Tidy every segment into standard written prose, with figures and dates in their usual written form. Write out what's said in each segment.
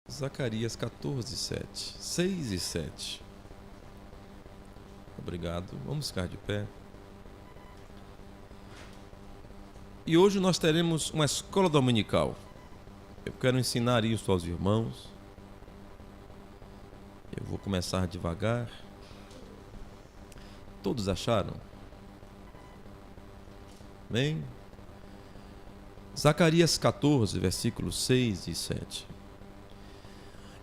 Zacarias 14, 7. 6 e 7. Obrigado. Vamos ficar de pé. E hoje nós teremos uma escola dominical. Eu quero ensinar isso aos irmãos. Eu vou começar devagar. Todos acharam? Bem? Zacarias 14, versículos 6 e 7.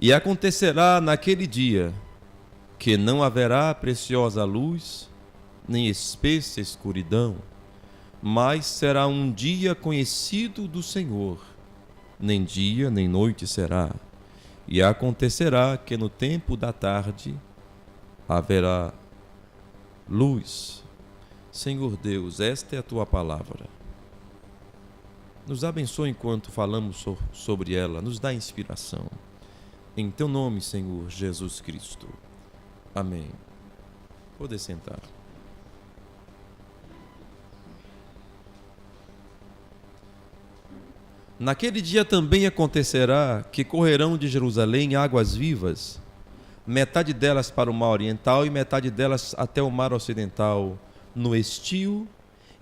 E acontecerá naquele dia que não haverá preciosa luz, nem espessa escuridão, mas será um dia conhecido do Senhor, nem dia nem noite será. E acontecerá que no tempo da tarde haverá luz. Senhor Deus, esta é a tua palavra. Nos abençoe enquanto falamos sobre ela, nos dá inspiração. Em teu nome, Senhor Jesus Cristo. Amém. Pode sentar. Naquele dia também acontecerá que correrão de Jerusalém águas vivas, metade delas para o mar oriental e metade delas até o mar ocidental. No estio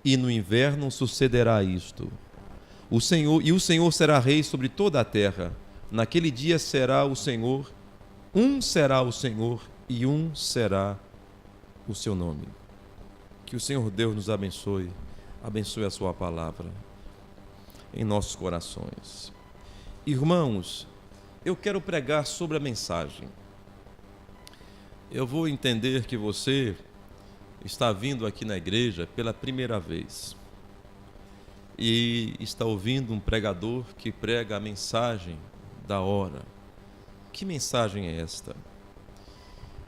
e no inverno sucederá isto. O Senhor será rei sobre toda a terra. Naquele dia será o Senhor e um será o seu nome. Que o Senhor Deus nos abençoe a sua palavra em nossos corações. Irmãos, eu quero pregar sobre a mensagem. Eu vou entender que você está vindo aqui na igreja pela primeira vez e está ouvindo um pregador que prega a mensagem da hora. Que mensagem é esta?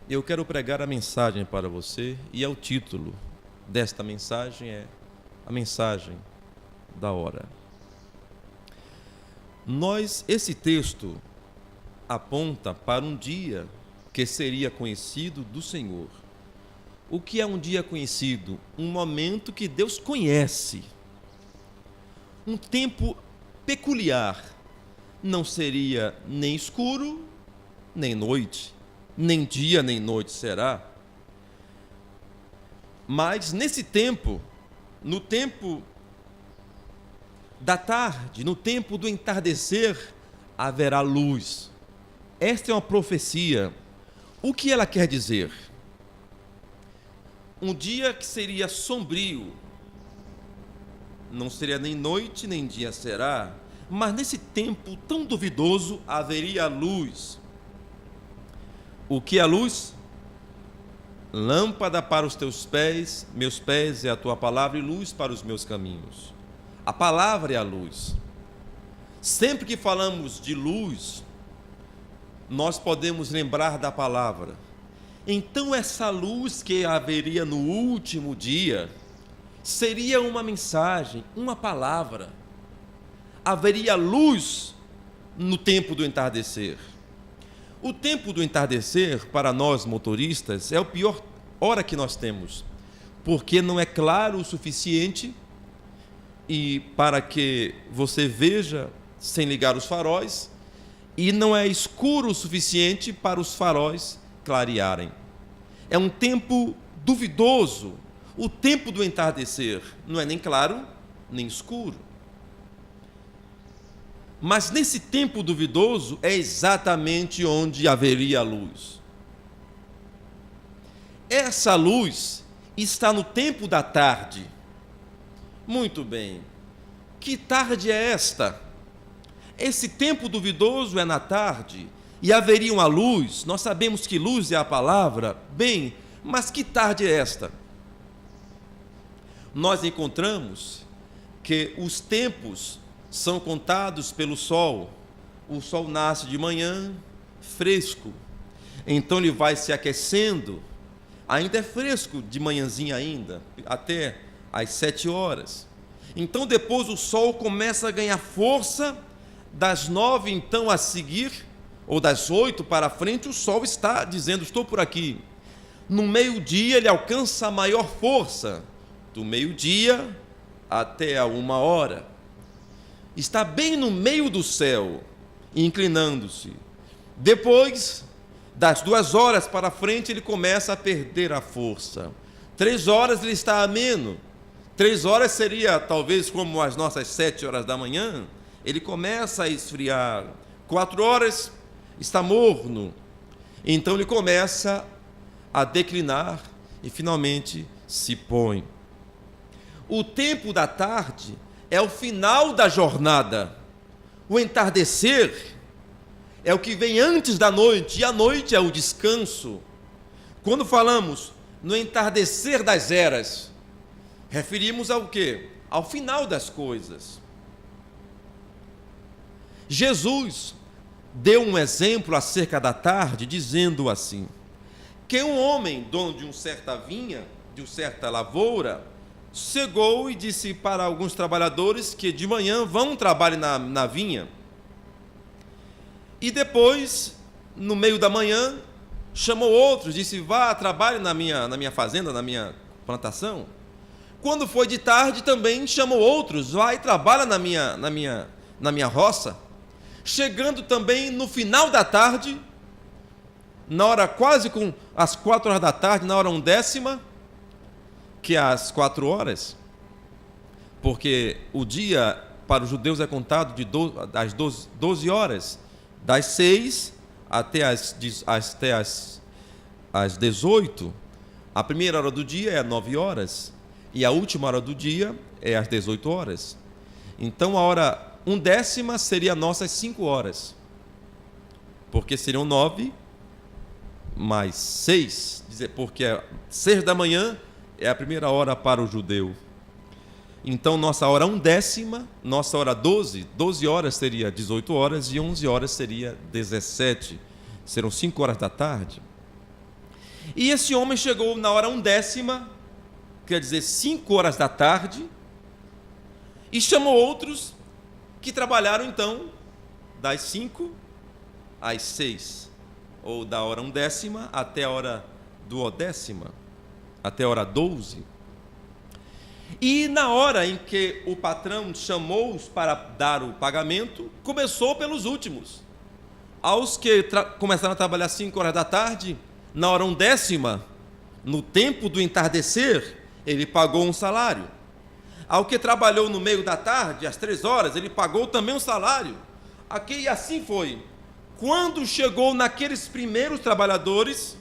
Eu quero pregar a mensagem para você e é o título desta mensagem é a mensagem da hora. Esse texto aponta para um dia que seria conhecido do Senhor. O que é um dia conhecido? Um momento que Deus conhece. Um tempo peculiar. Não seria nem escuro, nem noite, nem dia, nem noite será. Mas nesse tempo, no tempo da tarde, no tempo do entardecer, haverá luz. Esta é uma profecia. O que ela quer dizer? Um dia que seria sombrio, não seria nem noite, nem dia será, mas nesse tempo tão duvidoso haveria luz. O que é a luz? Lâmpada para os teus pés, meus pés é a tua palavra e luz para os meus caminhos. A palavra é a luz. Sempre que falamos de luz, nós podemos lembrar da palavra. Então essa luz que haveria no último dia seria uma mensagem, uma palavra. Haveria luz no tempo do entardecer. O tempo do entardecer, para nós motoristas, é a pior hora que nós temos, porque não é claro o suficiente e para que você veja sem ligar os faróis, e não é escuro o suficiente para os faróis clarearem. É um tempo duvidoso. O tempo do entardecer não é nem claro, nem escuro. Mas nesse tempo duvidoso é exatamente onde haveria luz. Essa luz está no tempo da tarde. Muito bem. Que tarde é esta? Esse tempo duvidoso é na tarde e haveria uma luz. Nós sabemos que luz é a palavra. Bem, mas que tarde é esta? Nós encontramos que os tempos são contados pelo sol. O sol nasce de manhã, fresco. Então ele vai se aquecendo. Ainda é fresco de manhãzinha ainda, até às 7 horas. Então depois o sol começa a ganhar força. Das 9 então a seguir, ou das 8 para frente, o sol está dizendo, estou por aqui. No meio-dia ele alcança a maior força. Do meio-dia até a 1 hora. Está bem no meio do céu, inclinando-se. Depois das 2 horas para frente, ele começa a perder a força. 3 horas ele está ameno. 3 horas seria talvez como as nossas 7 horas da manhã. Ele começa a esfriar. 4 horas está morno. Então ele começa a declinar e finalmente se põe. O tempo da tarde é o final da jornada. O entardecer é o que vem antes da noite, e a noite é o descanso. Quando falamos no entardecer das eras, referimos ao quê? Ao final das coisas. Jesus deu um exemplo acerca da tarde, dizendo assim, que um homem, dono de uma certa vinha, de uma certa lavoura, chegou e disse para alguns trabalhadores que de manhã vão trabalhar na vinha. E depois, no meio da manhã, chamou outros, disse, vá, trabalhe na minha fazenda, na minha plantação. Quando foi de tarde, também chamou outros, vá e trabalha na minha roça. Chegando também no final da tarde, na hora quase com as 4 horas da tarde, na hora 1/10, que é às 4 horas, porque o dia para os judeus é contado das 12 horas, das 6 até as 18, a primeira hora do dia é às 9 horas, e a última hora do dia é às 18 horas. Então a hora 1/10 seria nossas 5 horas, porque seriam 9 mais 6, porque 6 da manhã é a primeira hora para o judeu. Então, nossa hora 1/10, nossa hora 12 horas seria 18 horas e 11 horas seria 17. Serão 5 horas da tarde. E esse homem chegou na hora 1/10, quer dizer, 5 horas da tarde, e chamou outros que trabalharam, então, das 5 às 6, ou da hora 1/10 até a hora 12ª, até a hora 12. E na hora em que o patrão chamou-os para dar o pagamento, começou pelos últimos. Aos que começaram a trabalhar 5 horas da tarde, na hora 1/10, no tempo do entardecer, ele pagou um salário. Ao que trabalhou no meio da tarde, às 3 horas, ele pagou também um salário. E assim foi. Quando chegou naqueles primeiros trabalhadores,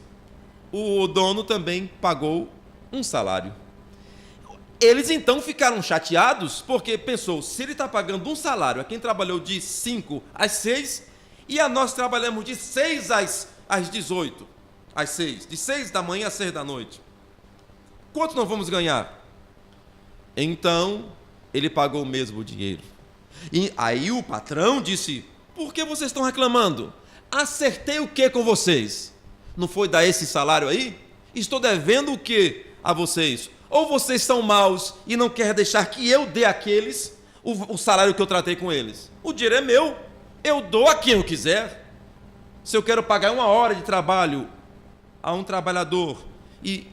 o dono também pagou um salário. Eles então ficaram chateados, porque pensou, se ele está pagando um salário a quem trabalhou de 5 às 6, e a nós trabalhamos de 6 às 18, às 6, de 6 da manhã às 6 da noite, quanto nós vamos ganhar? Então, ele pagou o mesmo dinheiro. E aí o patrão disse, por que vocês estão reclamando? Acertei o que com vocês? Não foi dar esse salário aí? Estou devendo o que a vocês? Ou vocês são maus e não querem deixar que eu dê àqueles o salário que eu tratei com eles? O dinheiro é meu, eu dou a quem eu quiser. Se eu quero pagar 1 hora de trabalho a um trabalhador e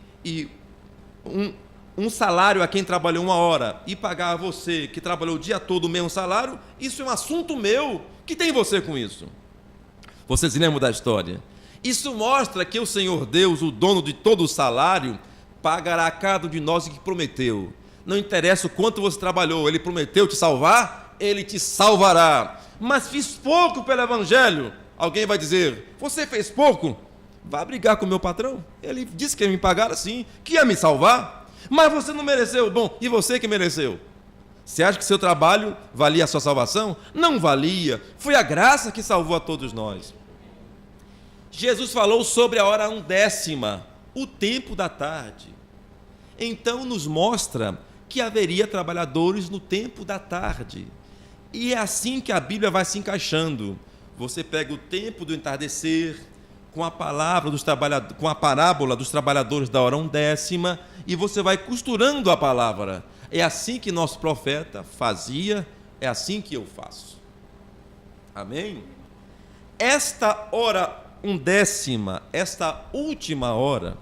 um salário a quem trabalhou 1 hora e pagar a você que trabalhou o dia todo o mesmo salário, isso é um assunto meu. Que tem você com isso? Vocês lembram da história? Isso mostra que o Senhor Deus, o dono de todo o salário, pagará a cada um de nós o que prometeu. Não interessa o quanto você trabalhou, ele prometeu te salvar, ele te salvará. Mas fiz pouco pelo Evangelho. Alguém vai dizer, você fez pouco? Vá brigar com o meu patrão. Ele disse que ia me pagar assim, que ia me salvar. Mas você não mereceu. Bom, e você que mereceu? Você acha que seu trabalho valia a sua salvação? Não valia. Foi a graça que salvou a todos nós. Jesus falou sobre a hora 1/10, o tempo da tarde. Então nos mostra que haveria trabalhadores no tempo da tarde. E é assim que a Bíblia vai se encaixando. Você pega o tempo do entardecer, com a com a parábola dos trabalhadores da hora 1/10, e você vai costurando a palavra. É assim que nosso profeta fazia, é assim que eu faço. Amém? Esta hora 1/10, esta última hora,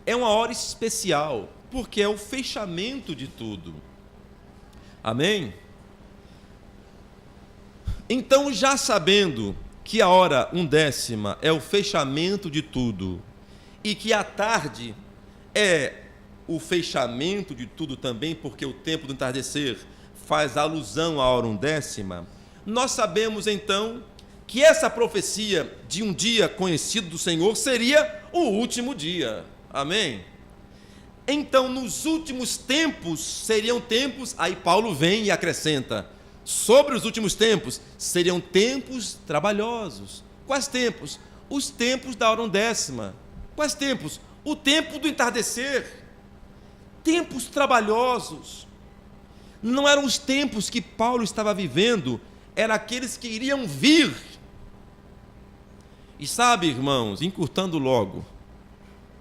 é uma hora especial, porque é o fechamento de tudo. Amém? Então, já sabendo que a hora undécima é o fechamento de tudo e que a tarde é o fechamento de tudo também, porque o tempo do entardecer faz alusão à hora undécima, nós sabemos então que essa profecia de um dia conhecido do Senhor seria o último dia. Amém? Então, nos últimos tempos seriam tempos, aí Paulo vem e acrescenta, sobre os últimos tempos seriam tempos trabalhosos. Quais tempos? Os tempos da hora undécima. Quais tempos? O tempo do entardecer. Tempos trabalhosos. Não eram os tempos que Paulo estava vivendo, eram aqueles que iriam vir. E sabe, irmãos, encurtando logo,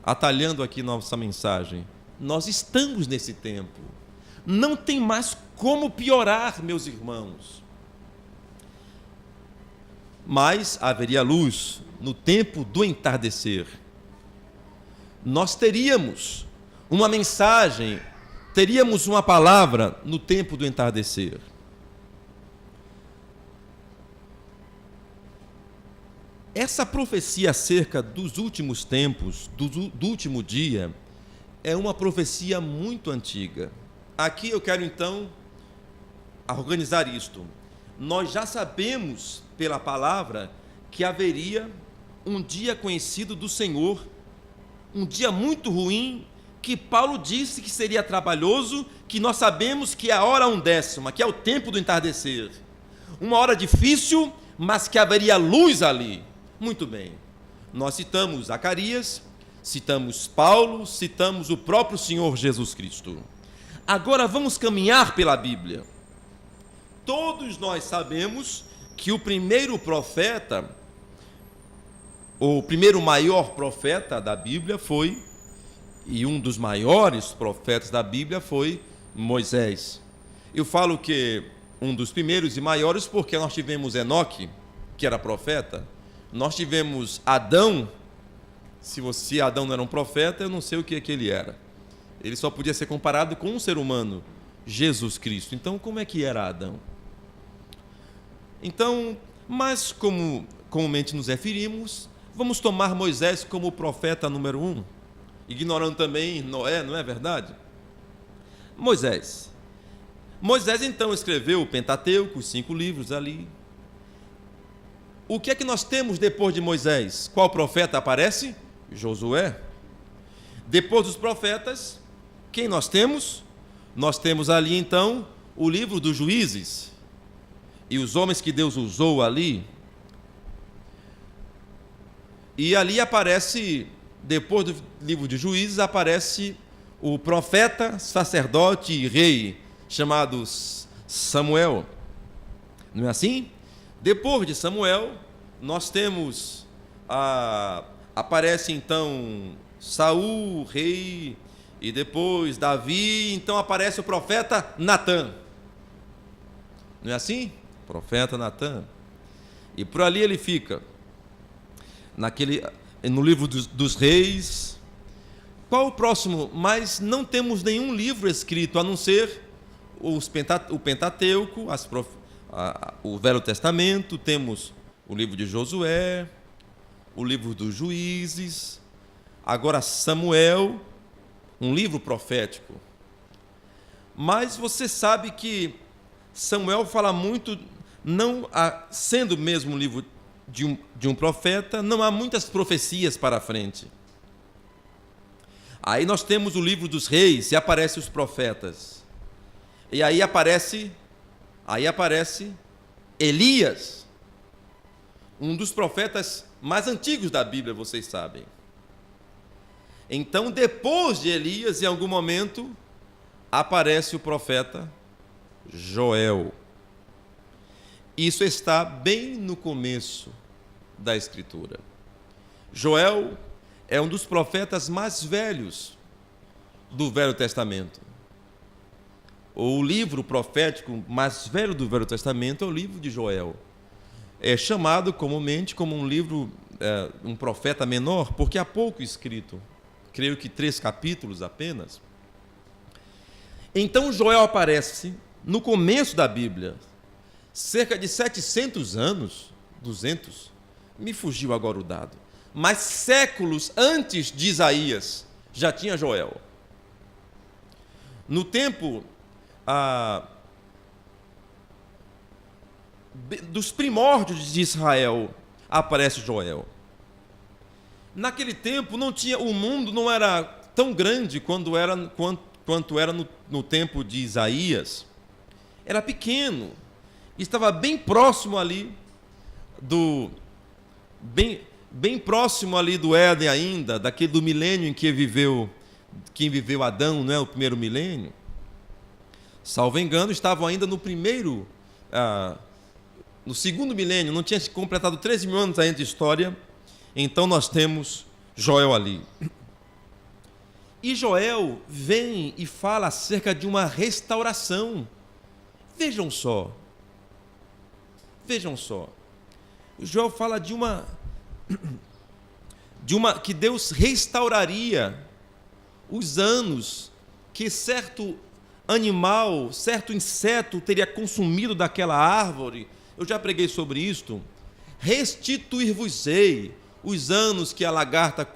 atalhando aqui nossa mensagem, nós estamos nesse tempo. Não tem mais como piorar, meus irmãos. Mas haveria luz no tempo do entardecer. Nós teríamos uma mensagem, teríamos uma palavra no tempo do entardecer. Essa profecia acerca dos últimos tempos, do último dia, é uma profecia muito antiga. Aqui eu quero então organizar isto. Nós já sabemos pela palavra que haveria um dia conhecido do Senhor, um dia muito ruim, que Paulo disse que seria trabalhoso, que nós sabemos que é a hora undécima, que é o tempo do entardecer. Uma hora difícil, mas que haveria luz ali. Muito bem. Nós citamos Zacarias, citamos Paulo, citamos o próprio Senhor Jesus Cristo. Agora vamos caminhar pela Bíblia. Todos nós sabemos que o primeiro profeta, o primeiro maior profeta da Bíblia foi, e um dos maiores profetas da Bíblia foi Moisés. Eu falo que um dos primeiros e maiores porque nós tivemos Enoque, que era profeta, nós tivemos Adão. Se Adão não era um profeta, eu não sei o que ele era. Ele só podia ser comparado com um ser humano, Jesus Cristo. Então, como é que era Adão? Então, mas como comumente nos referimos, vamos tomar Moisés como o profeta número 1, ignorando também Noé, não é verdade? Moisés então escreveu o Pentateuco, os 5 livros ali. O que é que nós temos depois de Moisés? Qual profeta aparece? Josué. Depois dos profetas, quem nós temos? Nós temos ali então o livro dos Juízes. E os homens que Deus usou ali. E ali aparece, depois do livro de Juízes, aparece o profeta, sacerdote e rei, chamado Samuel. Não é assim? Depois de Samuel, nós temos, aparece então Saul, rei, e depois Davi, então aparece o profeta Natã. Não é assim? Profeta Natã. E por ali ele fica, no livro dos reis. Qual o próximo? Mas não temos nenhum livro escrito, a não ser o Pentateuco, o Velho Testamento. Temos o livro de Josué, o livro dos Juízes, agora Samuel, um livro profético. Mas você sabe que Samuel fala muito, sendo mesmo um livro de um profeta, não há muitas profecias para frente. Aí nós temos o livro dos reis e aparecem os profetas. E aí aparece Elias, um dos profetas mais antigos da Bíblia, vocês sabem. Então, depois de Elias, em algum momento, aparece o profeta Joel. Isso está bem no começo da Escritura. Joel é um dos profetas mais velhos do Velho Testamento. O livro profético mais velho do Velho Testamento é o livro de Joel. É chamado comumente como um livro, um profeta menor, porque há pouco escrito. Creio que 3 capítulos apenas. Então Joel aparece no começo da Bíblia, cerca de 700 anos, 200, Me fugiu agora o dado. Mas séculos antes de Isaías, já tinha Joel. No tempo dos primórdios de Israel, aparece Joel. Naquele tempo o mundo não era tão grande quanto era no tempo de Isaías. Era pequeno. Estava bem próximo ali bem próximo ali do Éden ainda, daquele do milênio em que viveu Adão, não é? O primeiro milênio. Salvo engano, estavam ainda no segundo milênio, não tinha se completado 13 mil anos ainda de história. Então nós temos Joel ali. E Joel vem e fala acerca de uma restauração. Vejam só. Joel fala de uma que Deus restauraria os anos que certo animal, certo inseto teria consumido daquela árvore. Eu já preguei sobre isto. Restituir-vos-ei os anos que a lagarta,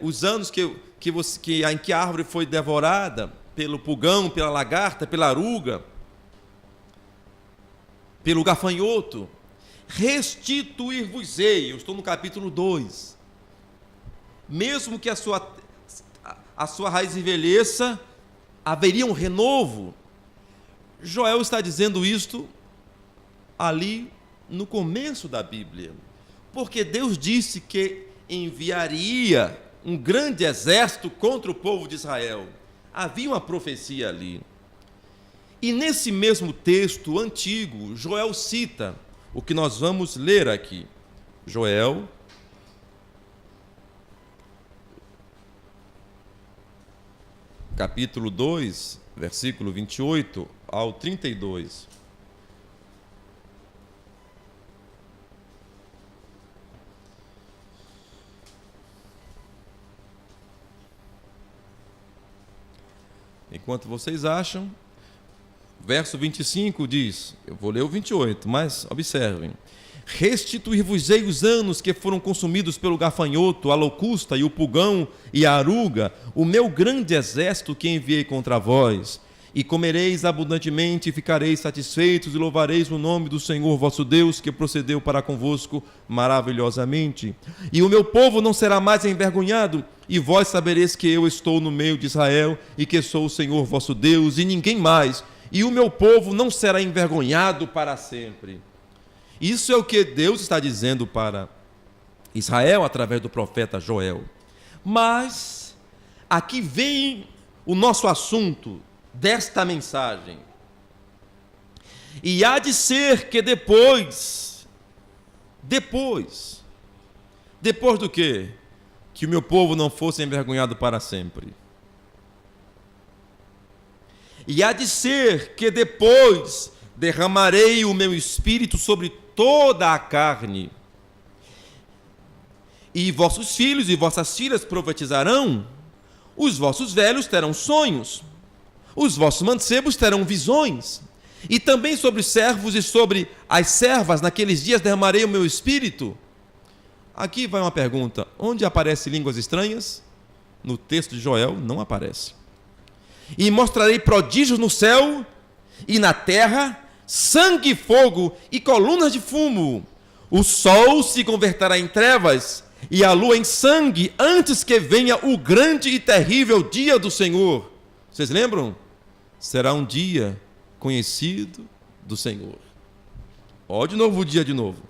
os anos em que a árvore foi devorada pelo pulgão, pela lagarta, pela aruga, pelo gafanhoto. Restituir-vos-ei. Eu estou no capítulo 2. Mesmo que a sua raiz envelheça, haveria um renovo. Joel está dizendo isto ali no começo da Bíblia, porque Deus disse que enviaria um grande exército contra o povo de Israel. Havia uma profecia ali. E nesse mesmo texto antigo, Joel cita o que nós vamos ler aqui. Joel, capítulo 2, versículo 28 ao 32. Enquanto vocês acham, verso 25 diz, eu vou ler o 28, mas observem. Restituir-vos-ei os anos que foram consumidos pelo gafanhoto, a locusta e o pulgão e a aruga, o meu grande exército que enviei contra vós. E comereis abundantemente, e ficareis satisfeitos, e louvareis o nome do Senhor vosso Deus, que procedeu para convosco maravilhosamente. E o meu povo não será mais envergonhado, e vós sabereis que eu estou no meio de Israel, e que sou o Senhor vosso Deus, e ninguém mais. E o meu povo não será envergonhado para sempre. Isso é o que Deus está dizendo para Israel através do profeta Joel. Mas aqui vem o nosso assunto desta mensagem. E há de ser que depois do quê? Que o meu povo não fosse envergonhado para sempre. E há de ser que depois derramarei o meu espírito sobre toda a carne. E vossos filhos e vossas filhas profetizarão, os vossos velhos terão sonhos, os vossos mancebos terão visões, e também sobre os servos e sobre as servas naqueles dias derramarei o meu espírito. Aqui vai uma pergunta: onde aparece línguas estranhas? No texto de Joel não aparece. E mostrarei prodígios no céu e na terra, sangue e fogo e colunas de fumo. O sol se converterá em trevas e a lua em sangue, antes que venha o grande e terrível dia do Senhor. Vocês lembram? Será um dia conhecido do Senhor. Ó, de novo o dia de novo.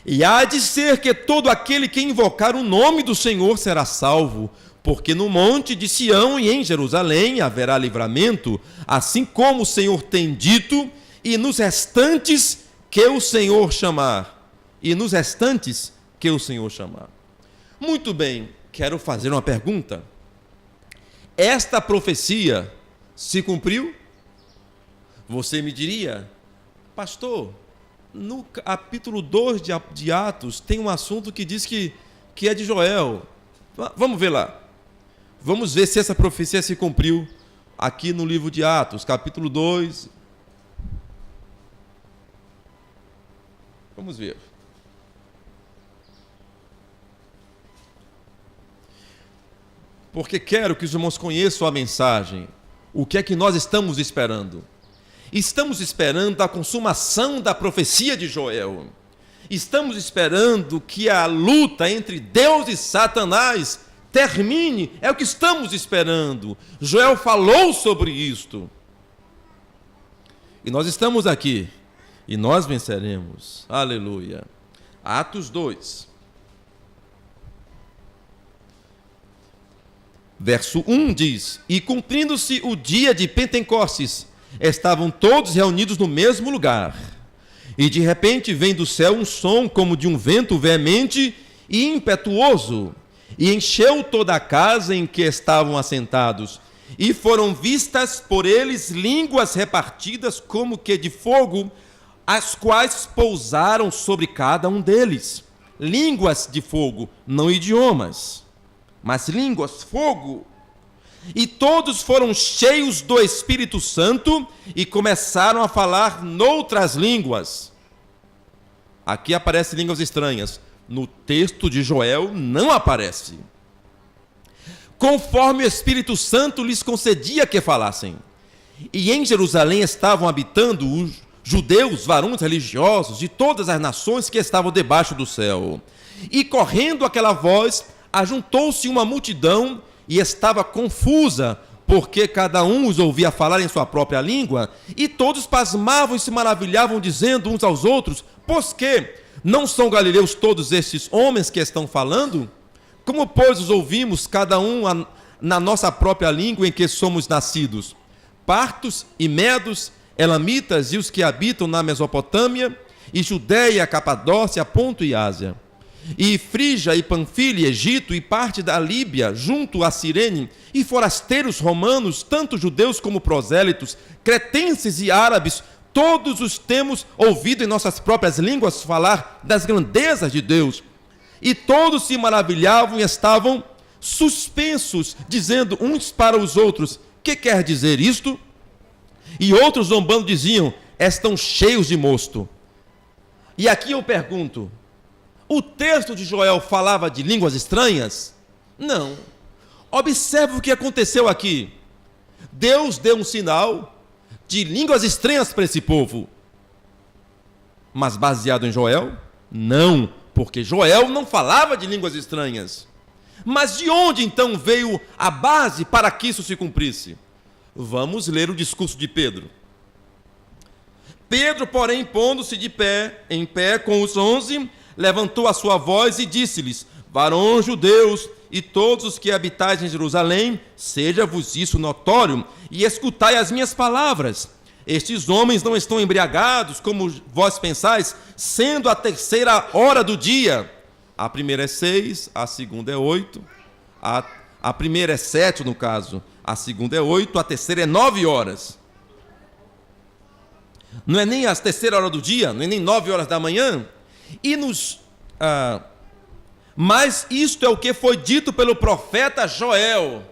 E há de ser que todo aquele que invocar o nome do Senhor será salvo, porque no monte de Sião e em Jerusalém haverá livramento, assim como o Senhor tem dito, e nos restantes que o Senhor chamar. Muito bem, quero fazer uma pergunta. Esta profecia se cumpriu? Você me diria, pastor, no capítulo 2 de Atos tem um assunto que diz que é de Joel. Vamos ver lá. Vamos ver se essa profecia se cumpriu aqui no livro de Atos, capítulo 2. Vamos ver. Porque quero que os irmãos conheçam a mensagem. O que é que nós estamos esperando? Estamos esperando a consumação da profecia de Joel. Estamos esperando que a luta entre Deus e Satanás termine. É o que estamos esperando. Joel falou sobre isto. E nós estamos aqui. E nós venceremos. Aleluia. Atos 2. Verso 1 diz: E cumprindo-se o dia de Pentecostes, estavam todos reunidos no mesmo lugar. E de repente vem do céu um som como de um vento veemente e impetuoso, e encheu toda a casa em que estavam assentados. E foram vistas por eles línguas repartidas como que de fogo, as quais pousaram sobre cada um deles. Línguas de fogo, não idiomas, mas línguas, fogo. E todos foram cheios do Espírito Santo e começaram a falar noutras línguas. Aqui aparecem línguas estranhas. No texto de Joel não aparece. Conforme o Espírito Santo lhes concedia que falassem. E em Jerusalém estavam habitando os judeus, varões religiosos de todas as nações que estavam debaixo do céu. E correndo aquela voz, ajuntou-se uma multidão e estava confusa, porque cada um os ouvia falar em sua própria língua, e todos pasmavam e se maravilhavam, dizendo uns aos outros: Pois que não são galileus todos estes homens que estão falando? Como, pois, os ouvimos cada um na nossa própria língua em que somos nascidos? Partos e medos, elamitas e os que habitam na Mesopotâmia, e Judéia, Capadócia, Ponto e Ásia, e Frígia e Panfilha, Egito e parte da Líbia, junto a Cirene, e forasteiros romanos, tanto judeus como prosélitos, cretenses e árabes, todos os temos ouvido em nossas próprias línguas falar das grandezas de Deus. E todos se maravilhavam e estavam suspensos, dizendo uns para os outros: Que quer dizer isto? E outros, zombando, diziam: Estão cheios de mosto. E aqui eu pergunto: o texto de Joel falava de línguas estranhas? Não. Observe o que aconteceu aqui. Deus deu um sinal de línguas estranhas para esse povo. Mas baseado em Joel? Não, porque Joel não falava de línguas estranhas. Mas de onde então veio a base para que isso se cumprisse? Vamos ler o discurso de Pedro. Pedro, porém, pondo-se em pé com os 11, levantou a sua voz e disse-lhes: Varões judeus e todos os que habitais em Jerusalém, seja-vos isso notório, e escutai as minhas palavras. Estes homens não estão embriagados, como vós pensais, sendo a 3ª hora do dia. A primeira é 6, a segunda é 8, a primeira é 7 no caso, a segunda é 8, a terceira é 9 horas. Não é nem a 3ª hora do dia, não é nem 9 horas da manhã. Mas isto é o que foi dito pelo profeta Joel.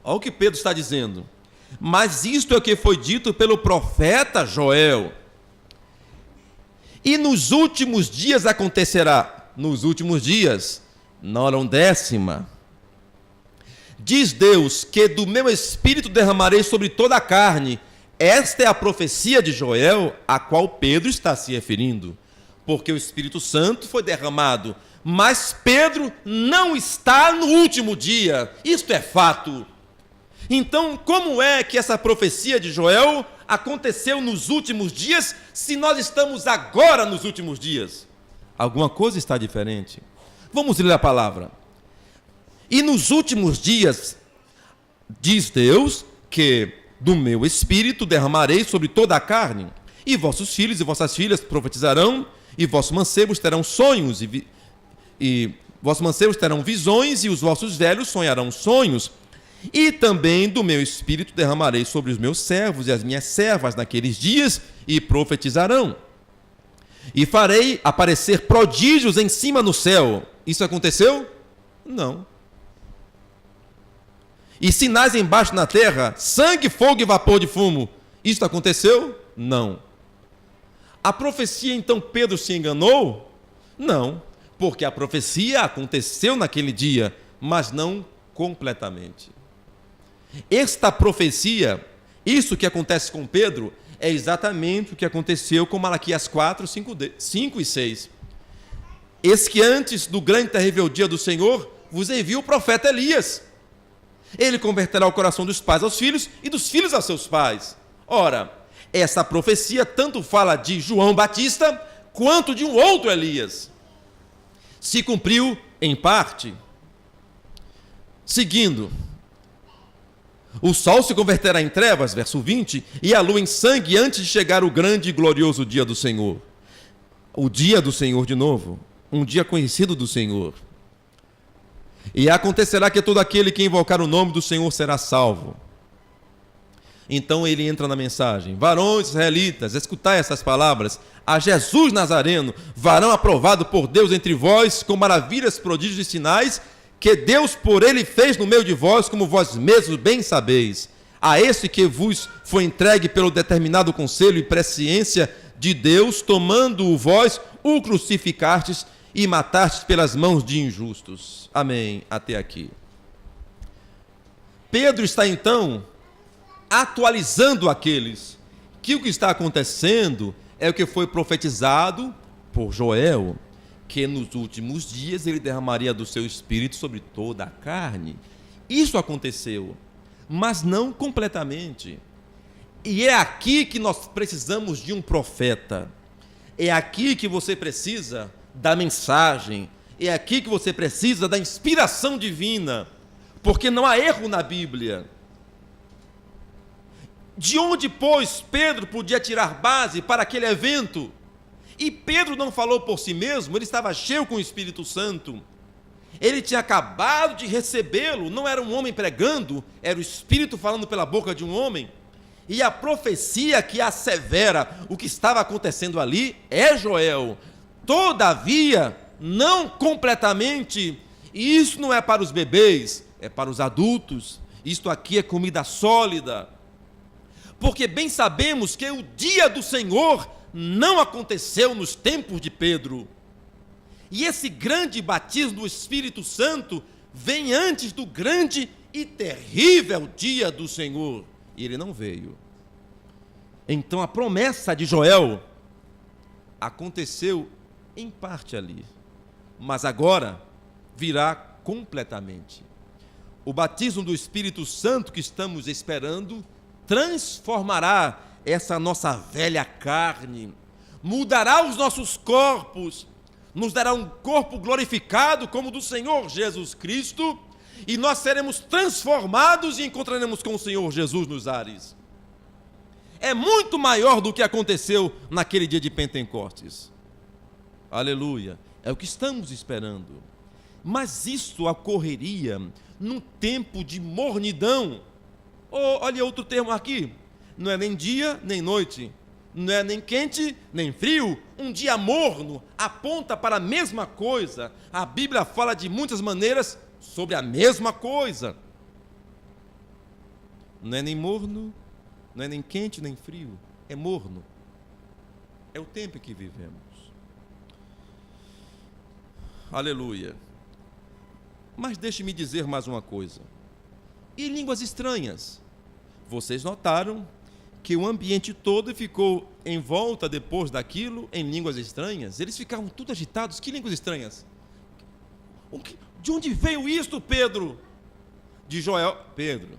Olha o que Pedro está dizendo. Mas isto é o que foi dito pelo profeta Joel. E nos últimos dias acontecerá, nos últimos dias, na hora 10ª, diz Deus que do meu espírito derramarei sobre toda a carne. Esta é a profecia de Joel, a qual Pedro está se referindo. Porque o Espírito Santo foi derramado, mas Pedro não está no último dia. Isto é fato. Então, como é que essa profecia de Joel aconteceu nos últimos dias, se nós estamos agora nos últimos dias? Alguma coisa está diferente. Vamos ler a palavra. E nos últimos dias, diz Deus, que do meu espírito derramarei sobre toda a carne, e vossos filhos e vossas filhas profetizarão, e vossos mancebos terão sonhos, e vossos mancebos terão visões, e os vossos velhos sonharão sonhos. E também do meu espírito derramarei sobre os meus servos e as minhas servas naqueles dias, e profetizarão. E farei aparecer prodígios em cima no céu. Isso aconteceu? Não. E sinais embaixo na terra, sangue, fogo e vapor de fumo. Isto aconteceu? Não. A profecia, então, Pedro se enganou? Não, porque a profecia aconteceu naquele dia, mas não completamente. Esta profecia, isso que acontece com Pedro, é exatamente o que aconteceu com Malaquias 4, 5 e 6. Eis que antes do grande e terrível dia do Senhor, vos envia o profeta Elias. Ele converterá o coração dos pais aos filhos e dos filhos a seus pais. Ora, essa profecia tanto fala de João Batista, quanto de um outro Elias. Se cumpriu em parte. Seguindo, o sol se converterá em trevas, verso 20, e a lua em sangue antes de chegar o grande e glorioso dia do Senhor. O dia do Senhor de novo, um dia conhecido do Senhor. E acontecerá que todo aquele que invocar o nome do Senhor será salvo. Então ele entra na mensagem: varões israelitas, escutai essas palavras. A Jesus Nazareno, varão aprovado por Deus entre vós, com maravilhas, prodígios e sinais, que Deus por ele fez no meio de vós, como vós mesmos bem sabeis. A esse que vos foi entregue pelo determinado conselho e presciência de Deus, tomando-o vós, o crucificastes e matastes pelas mãos de injustos. Amém. Até aqui. Pedro está então atualizando aqueles que o que está acontecendo é o que foi profetizado por Joel, que nos últimos dias ele derramaria do seu espírito sobre toda a carne. Isso aconteceu, mas não completamente. E é aqui que nós precisamos de um profeta. É aqui que você precisa da mensagem. É aqui que você precisa da inspiração divina, porque não há erro na Bíblia. De onde, pois, Pedro podia tirar base para aquele evento? E Pedro não falou por si mesmo, ele estava cheio com o Espírito Santo. Ele tinha acabado de recebê-lo, não era um homem pregando, era o Espírito falando pela boca de um homem. E a profecia que assevera o que estava acontecendo ali é Joel. Todavia, não completamente, e isso não é para os bebês, é para os adultos. Isto aqui é comida sólida. Porque bem sabemos que o dia do Senhor não aconteceu nos tempos de Pedro. E esse grande batismo do Espírito Santo vem antes do grande e terrível dia do Senhor. E ele não veio. Então a promessa de Joel aconteceu em parte ali, mas agora virá completamente. O batismo do Espírito Santo que estamos esperando transformará essa nossa velha carne, mudará os nossos corpos, nos dará um corpo glorificado como o do Senhor Jesus Cristo, e nós seremos transformados e encontraremos com o Senhor Jesus nos ares. É muito maior do que aconteceu naquele dia de Pentecostes. Aleluia. É o que estamos esperando. Mas isso ocorreria num tempo de mornidão. Olha outro termo aqui. Não é nem dia, nem noite. Não é nem quente, nem frio. Um dia morno aponta para a mesma coisa. A Bíblia fala de muitas maneiras sobre a mesma coisa. Não é nem morno, não é nem quente, nem frio. É morno. É o tempo em que vivemos. Aleluia. Mas deixe-me dizer mais uma coisa. E línguas estranhas? Vocês notaram que o ambiente todo ficou em volta depois daquilo em línguas estranhas? Eles ficavam tudo agitados. Que línguas estranhas? De onde veio isto, Pedro? De Joel. Pedro,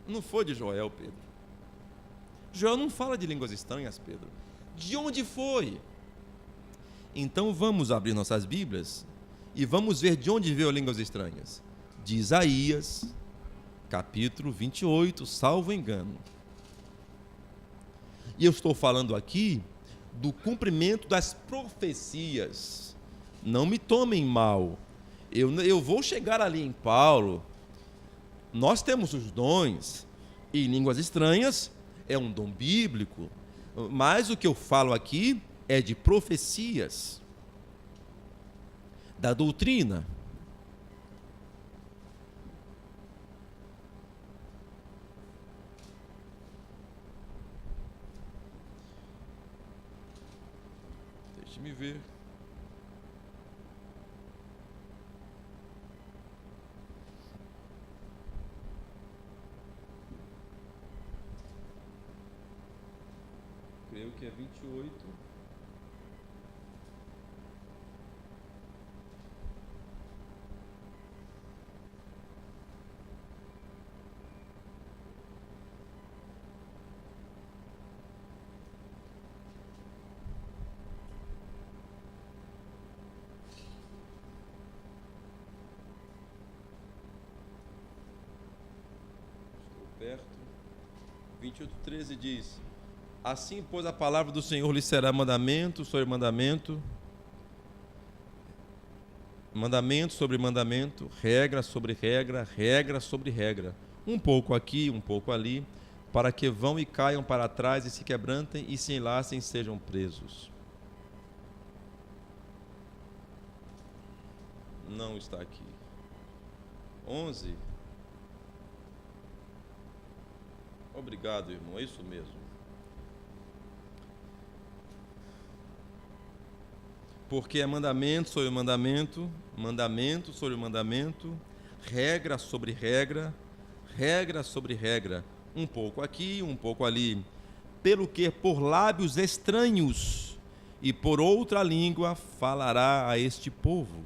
não foi de Joel, Pedro. Joel não fala de línguas estranhas, Pedro. De onde foi? Então vamos abrir nossas Bíblias e vamos ver de onde veio línguas estranhas. De Isaías, capítulo 28, salvo engano. E eu estou falando aqui do cumprimento das profecias. Não me tomem mal. Eu vou chegar ali em Paulo. Nós temos os dons, e línguas estranhas é um dom bíblico, mas o que eu falo aqui é de profecias, da doutrina. Deixe-me ver. Creio que é 28. Perto. 28:13 diz: assim, pois, a palavra do Senhor lhe será mandamento sobre mandamento, mandamento sobre mandamento, regra sobre regra, regra sobre regra, um pouco aqui, um pouco ali, para que vão e caiam para trás e se quebrantem e se enlacem e sejam presos. Não está aqui. 11. Obrigado, irmão, é isso mesmo. Porque é mandamento sobre mandamento, mandamento sobre mandamento, regra sobre regra, regra sobre regra, um pouco aqui, um pouco ali, pelo que por lábios estranhos e por outra língua falará a este povo,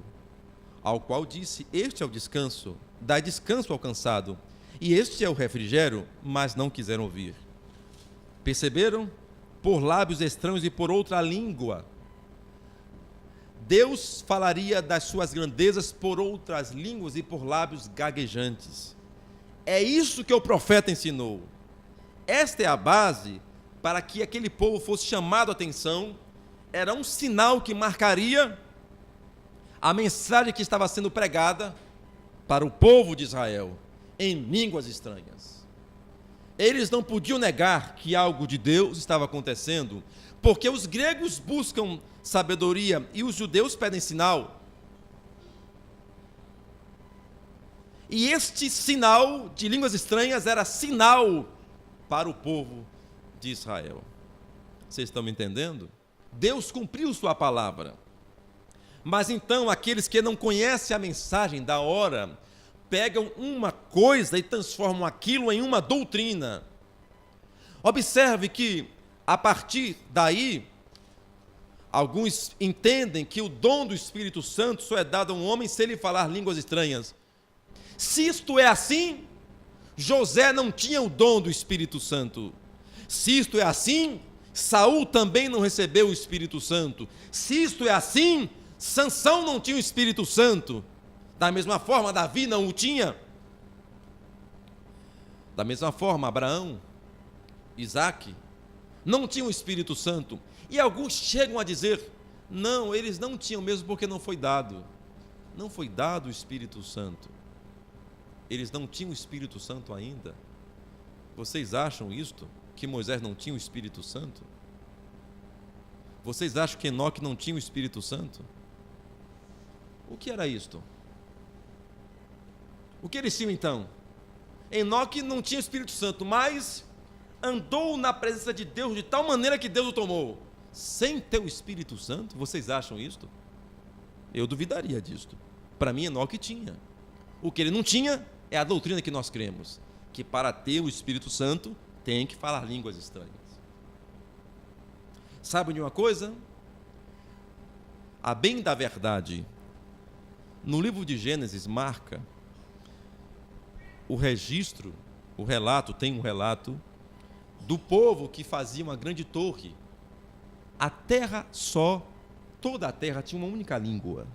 ao qual disse: este é o descanso, dai descanso ao cansado, e este é o refrigério, mas não quiseram ouvir. Perceberam? Por lábios estranhos e por outra língua. Deus falaria das suas grandezas por outras línguas e por lábios gaguejantes. É isso que o profeta ensinou. Esta é a base para que aquele povo fosse chamado a atenção. Era um sinal que marcaria a mensagem que estava sendo pregada para o povo de Israel, em línguas estranhas. Eles não podiam negar que algo de Deus estava acontecendo, porque os gregos buscam sabedoria e os judeus pedem sinal. E este sinal de línguas estranhas era sinal para o povo de Israel. Vocês estão me entendendo? Deus cumpriu sua palavra. Mas então aqueles que não conhecem a mensagem da hora pegam uma coisa e transformam aquilo em uma doutrina. Observe que, a partir daí, alguns entendem que o dom do Espírito Santo só é dado a um homem se ele falar línguas estranhas. Se isto é assim, José não tinha o dom do Espírito Santo. Se isto é assim, Saul também não recebeu o Espírito Santo. Se isto é assim, Sansão não tinha o Espírito Santo. Da mesma forma, Davi não o tinha. Da mesma forma, Abraão, Isaque, não tinham o Espírito Santo. E alguns chegam a dizer: não, eles não tinham mesmo porque não foi dado. Não foi dado o Espírito Santo. Eles não tinham o Espírito Santo ainda. Vocês acham isto? Que Moisés não tinha o Espírito Santo? Vocês acham que Enoque não tinha o Espírito Santo? O que era isto? O que eles tinham então? Enoque não tinha Espírito Santo, mas andou na presença de Deus de tal maneira que Deus o tomou. Sem ter o Espírito Santo, vocês acham isto? Eu duvidaria disto. Para mim, Enoque tinha. O que ele não tinha é a doutrina que nós cremos, que para ter o Espírito Santo tem que falar línguas estranhas. Sabe de uma coisa? A bem da verdade, no livro de Gênesis marca o registro, tem um relato do povo que fazia uma grande torre. A terra só, toda a terra tinha uma única língua.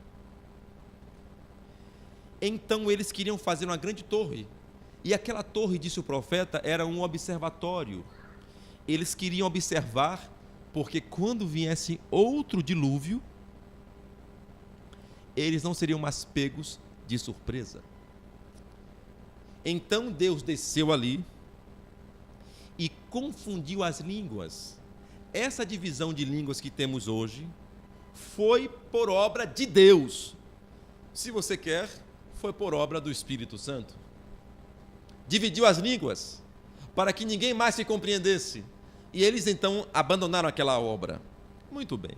Então eles queriam fazer uma grande torre. E aquela torre, disse o profeta, era um observatório. Eles queriam observar, porque quando viesse outro dilúvio, eles não seriam mais pegos de surpresa. Então Deus desceu ali e confundiu as línguas. Essa divisão de línguas que temos hoje foi por obra de Deus. Se você quer, foi por obra do Espírito Santo. Dividiu as línguas para que ninguém mais se compreendesse. E eles então abandonaram aquela obra. Muito bem.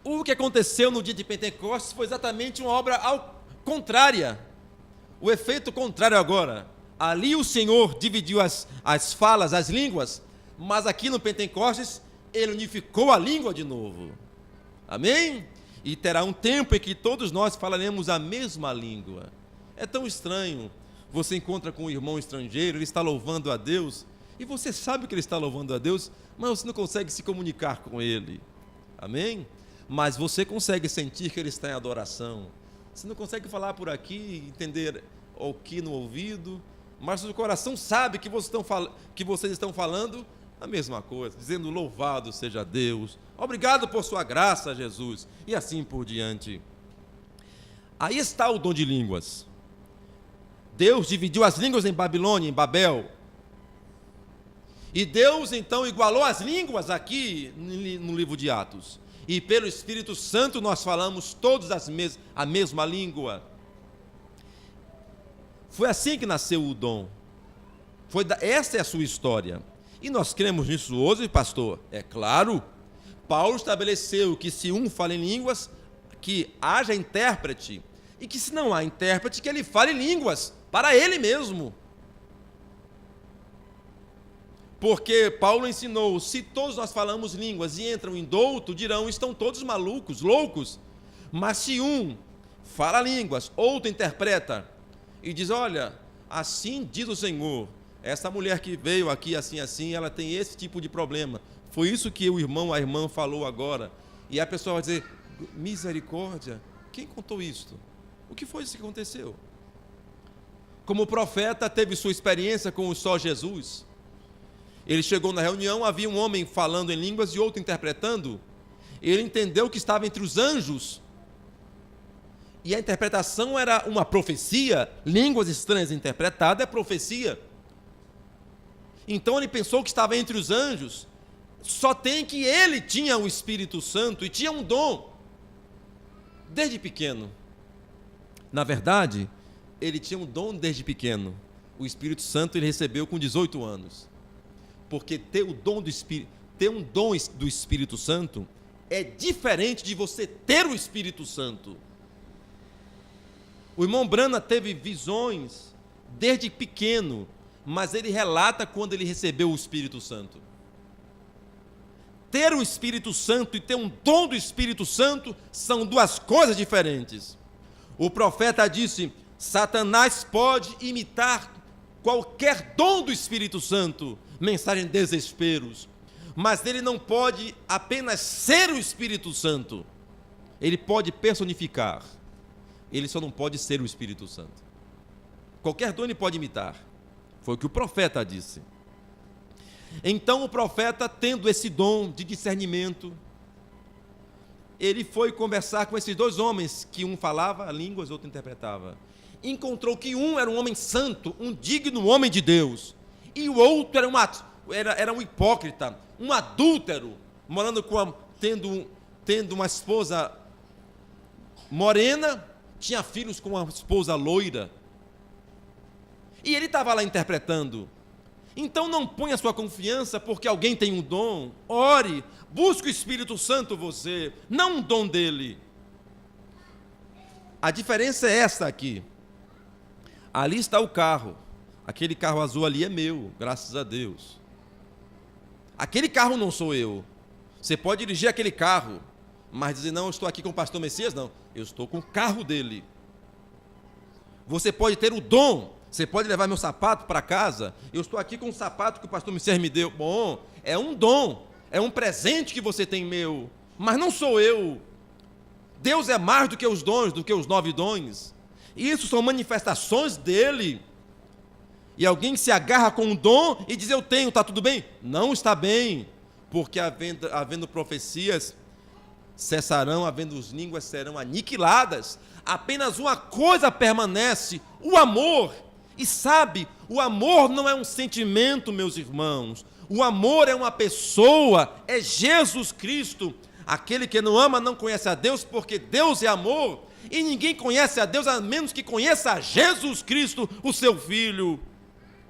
O que aconteceu no dia de Pentecostes foi exatamente uma obra contrária. O efeito contrário agora. Ali o Senhor dividiu as falas, as línguas, mas aqui no Pentecostes Ele unificou a língua de novo. Amém? E terá um tempo em que todos nós falaremos a mesma língua. É tão estranho. Você encontra com um irmão estrangeiro, ele está louvando a Deus, e você sabe que ele está louvando a Deus, mas você não consegue se comunicar com ele. Amém? Mas você consegue sentir que ele está em adoração. Você não consegue falar por aqui, entender o que no ouvido, mas o coração sabe que vocês estão falando a mesma coisa, dizendo louvado seja Deus, obrigado por sua graça, Jesus, e assim por diante. Aí está o dom de línguas. Deus dividiu as línguas em Babilônia, em Babel. E Deus então igualou as línguas aqui no livro de Atos. E pelo Espírito Santo nós falamos todos a mesma língua. Foi assim que nasceu o dom. Essa é a sua história. E nós cremos nisso hoje, pastor? É claro. Paulo estabeleceu que se um fala em línguas, que haja intérprete. E que se não há intérprete, que ele fale línguas, para ele mesmo. Porque Paulo ensinou, se todos nós falamos línguas e entram em douto, dirão, estão todos malucos, loucos. Mas se um fala línguas, outro interpreta, e diz, olha, assim diz o Senhor, essa mulher que veio aqui assim, assim, ela tem esse tipo de problema. Foi isso que o irmão, a irmã falou agora. E a pessoa vai dizer, misericórdia, quem contou isto? O que foi isso que aconteceu? Como o profeta teve sua experiência com o só Jesus, ele chegou na reunião, havia um homem falando em línguas e outro interpretando. Ele entendeu que estava entre os anjos. E a interpretação era uma profecia. Línguas estranhas interpretadas é profecia. Então ele pensou que estava entre os anjos. Só tem que ele tinha o Espírito Santo e tinha um dom. Desde pequeno. Na verdade, ele tinha um dom desde pequeno. O Espírito Santo ele recebeu com 18 anos. Porque ter um dom do Espírito Santo é diferente de você ter o Espírito Santo. O irmão Brana teve visões desde pequeno, mas ele relata quando ele recebeu o Espírito Santo. Ter o Espírito Santo e ter um dom do Espírito Santo são duas coisas diferentes. O profeta disse, Satanás pode imitar qualquer dom do Espírito Santo, mensagem de desesperos, mas ele não pode apenas ser o Espírito Santo, ele pode personificar, ele só não pode ser o Espírito Santo. Qualquer dom ele pode imitar, foi o que o profeta disse. Então o profeta, tendo esse dom de discernimento, ele foi conversar com esses dois homens, que um falava línguas, outro interpretava. Encontrou que um era um homem santo, um digno homem de Deus, e o outro era um hipócrita, um adúltero, morando tendo uma esposa morena, tinha filhos com uma esposa loira. E ele estava lá interpretando. Então não ponha sua confiança porque alguém tem um dom. Ore, busque o Espírito Santo você, não um dom dele. A diferença é essa aqui. Ali está o carro. Aquele carro azul ali é meu, graças a Deus. Aquele carro não sou eu. Você pode dirigir aquele carro, mas dizer, não, eu estou aqui com o pastor Messias, não. Eu estou com o carro dele. Você pode ter o dom. Você pode levar meu sapato para casa. Eu estou aqui com o sapato que o pastor Messias me deu. Bom, é um dom. É um presente que você tem meu. Mas não sou eu. Deus é mais do que os dons, do que os 9 dons. Isso são manifestações dele. E alguém se agarra com um dom e diz, eu tenho, está tudo bem? Não está bem, porque havendo profecias, cessarão, havendo línguas, serão aniquiladas. Apenas uma coisa permanece, o amor. E sabe, o amor não é um sentimento, meus irmãos. O amor é uma pessoa, é Jesus Cristo. Aquele que não ama não conhece a Deus, porque Deus é amor. E ninguém conhece a Deus a menos que conheça a Jesus Cristo, o seu Filho.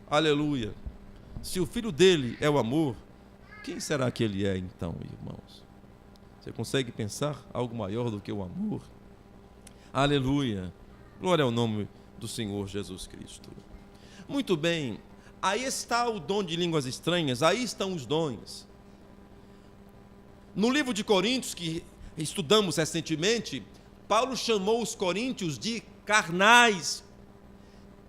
Aleluia. Se o Filho dele é o amor, quem será que ele é então, irmãos? Você consegue pensar algo maior do que o amor? Aleluia! Glória ao nome do Senhor Jesus Cristo. Muito bem, aí está o dom de línguas estranhas, aí estão os dons. No livro de Coríntios, que estudamos recentemente, Paulo chamou os coríntios de carnais,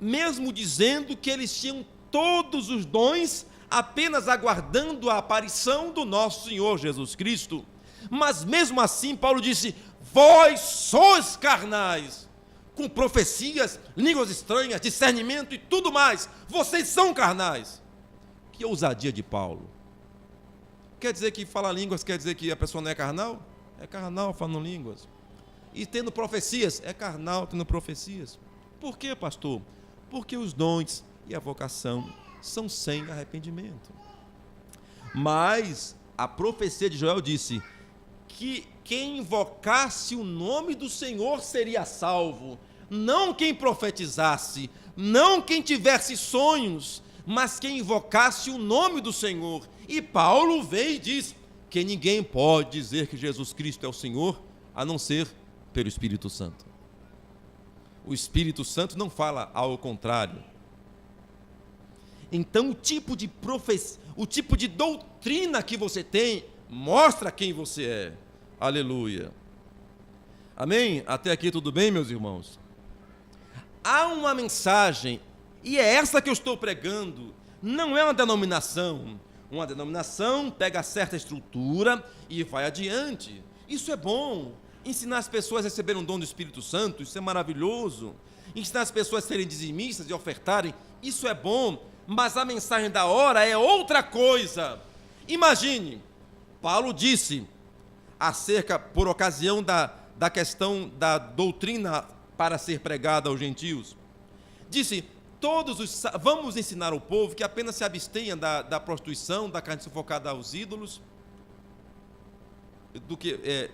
mesmo dizendo que eles tinham todos os dons, apenas aguardando a aparição do nosso Senhor Jesus Cristo. Mas mesmo assim, Paulo disse: vós sois carnais, com profecias, línguas estranhas, discernimento e tudo mais. Vocês são carnais. Que ousadia de Paulo. Quer dizer que falar línguas quer dizer que a pessoa não é carnal? É carnal falando línguas. E tendo profecias, é carnal tendo profecias. Por quê, pastor? Porque os dons e a vocação são sem arrependimento. Mas a profecia de Joel disse que quem invocasse o nome do Senhor seria salvo. Não quem profetizasse, não quem tivesse sonhos, mas quem invocasse o nome do Senhor. E Paulo vem e diz que ninguém pode dizer que Jesus Cristo é o Senhor, a não ser pelo Espírito Santo. O Espírito Santo não fala ao contrário. Então o tipo de profecia, o tipo de doutrina que você tem, mostra quem você é. Aleluia. Amém? Até aqui tudo bem, meus irmãos? Há uma mensagem, e é essa que eu estou pregando, não é uma denominação. Uma denominação pega certa estrutura e vai adiante. Isso é bom. Ensinar as pessoas a receberem um dom do Espírito Santo, isso é maravilhoso. Ensinar as pessoas a serem dizimistas e ofertarem, isso é bom. Mas a mensagem da hora é outra coisa. Imagine, Paulo disse, por ocasião da questão da doutrina para ser pregada aos gentios, disse: vamos ensinar ao povo que apenas se abstenha da prostituição, da carne sufocada aos ídolos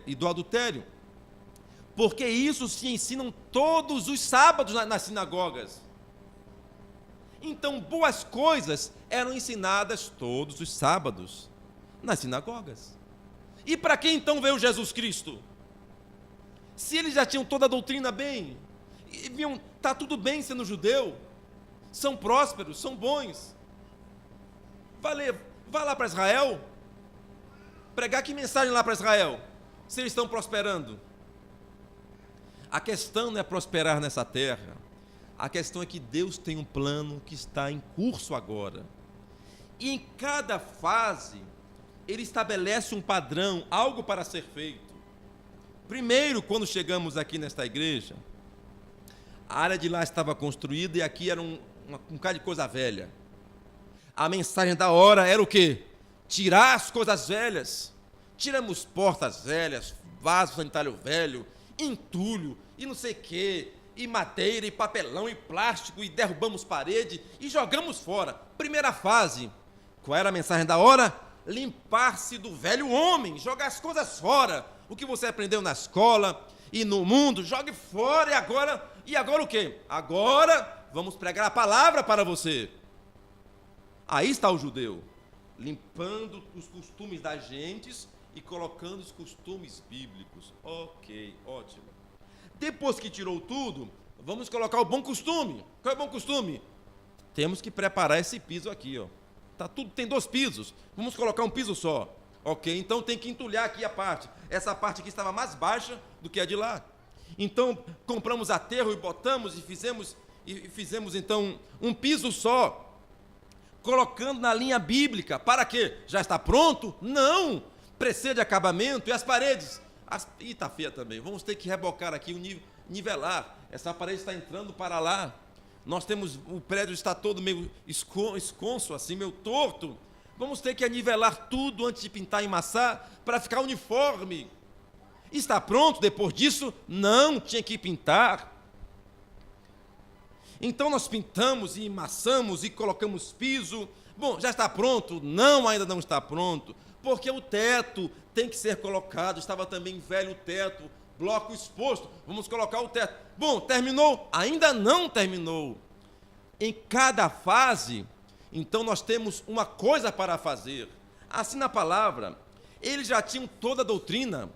e do adultério, porque isso se ensinam todos os sábados nas sinagogas. Então, boas coisas eram ensinadas todos os sábados nas sinagogas. E para quem então veio Jesus Cristo? Se eles já tinham toda a doutrina bem, e viam, está tudo bem sendo judeu, são prósperos, são bons. Vá lá para Israel, pregar que mensagem lá para Israel, se eles estão prosperando? A questão não é prosperar nessa terra, a questão é que Deus tem um plano que está em curso agora. E em cada fase, Ele estabelece um padrão, algo para ser feito. Primeiro, quando chegamos aqui nesta igreja, a área de lá estava construída e aqui era um bocado de coisa velha. A mensagem da hora era o quê? Tirar as coisas velhas. Tiramos portas velhas, vaso sanitário velho, entulho e não sei o quê, e madeira, e papelão, e plástico, e derrubamos parede e jogamos fora. Primeira fase. Qual era a mensagem da hora? Limpar-se do velho homem, jogar as coisas fora. O que você aprendeu na escola e no mundo, jogue fora. E agora o quê? Agora vamos pregar a palavra para você. Aí está o judeu, limpando os costumes das gentes e colocando os costumes bíblicos. Ok, ótimo. Depois que tirou tudo, vamos colocar o bom costume. Qual é o bom costume? Temos que preparar esse piso aqui, ó. Tem 2 pisos, vamos colocar um piso só. Ok, então tem que entulhar aqui a parte. Essa parte aqui estava mais baixa do que a de lá. Então compramos aterro e botamos e fizemos então um piso só, colocando na linha bíblica. Para quê? Já está pronto? Não! Precisa de acabamento. E as paredes? Está feia também. Vamos ter que rebocar aqui, nivelar. Essa parede está entrando para lá. O prédio está todo meio esconso, assim, meio torto. Vamos ter que nivelar tudo antes de pintar e emassar para ficar uniforme. Está pronto depois disso? Não, tinha que pintar. Então nós pintamos e emassamos e colocamos piso. Bom, já está pronto? Não, ainda não está pronto. Porque o teto tem que ser colocado. Estava também velho o teto, bloco exposto. Vamos colocar o teto. Bom, terminou? Ainda não terminou. Em cada fase, então nós temos uma coisa para fazer. Assim na palavra, Eles já tinham toda a doutrina,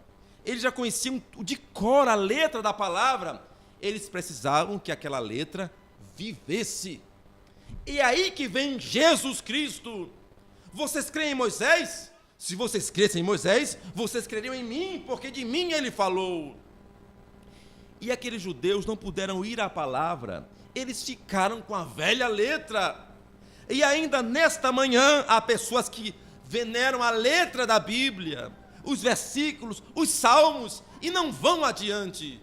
eles já conheciam de cor a letra da palavra, eles precisavam que aquela letra vivesse. E é aí que vem Jesus Cristo. Vocês creem em Moisés? Se vocês crescem em Moisés, vocês creriam em mim, porque de mim ele falou. E aqueles judeus não puderam ir à palavra, eles ficaram com a velha letra. E ainda nesta manhã, há pessoas que veneram a letra da Bíblia, os versículos, os salmos, e não vão adiante.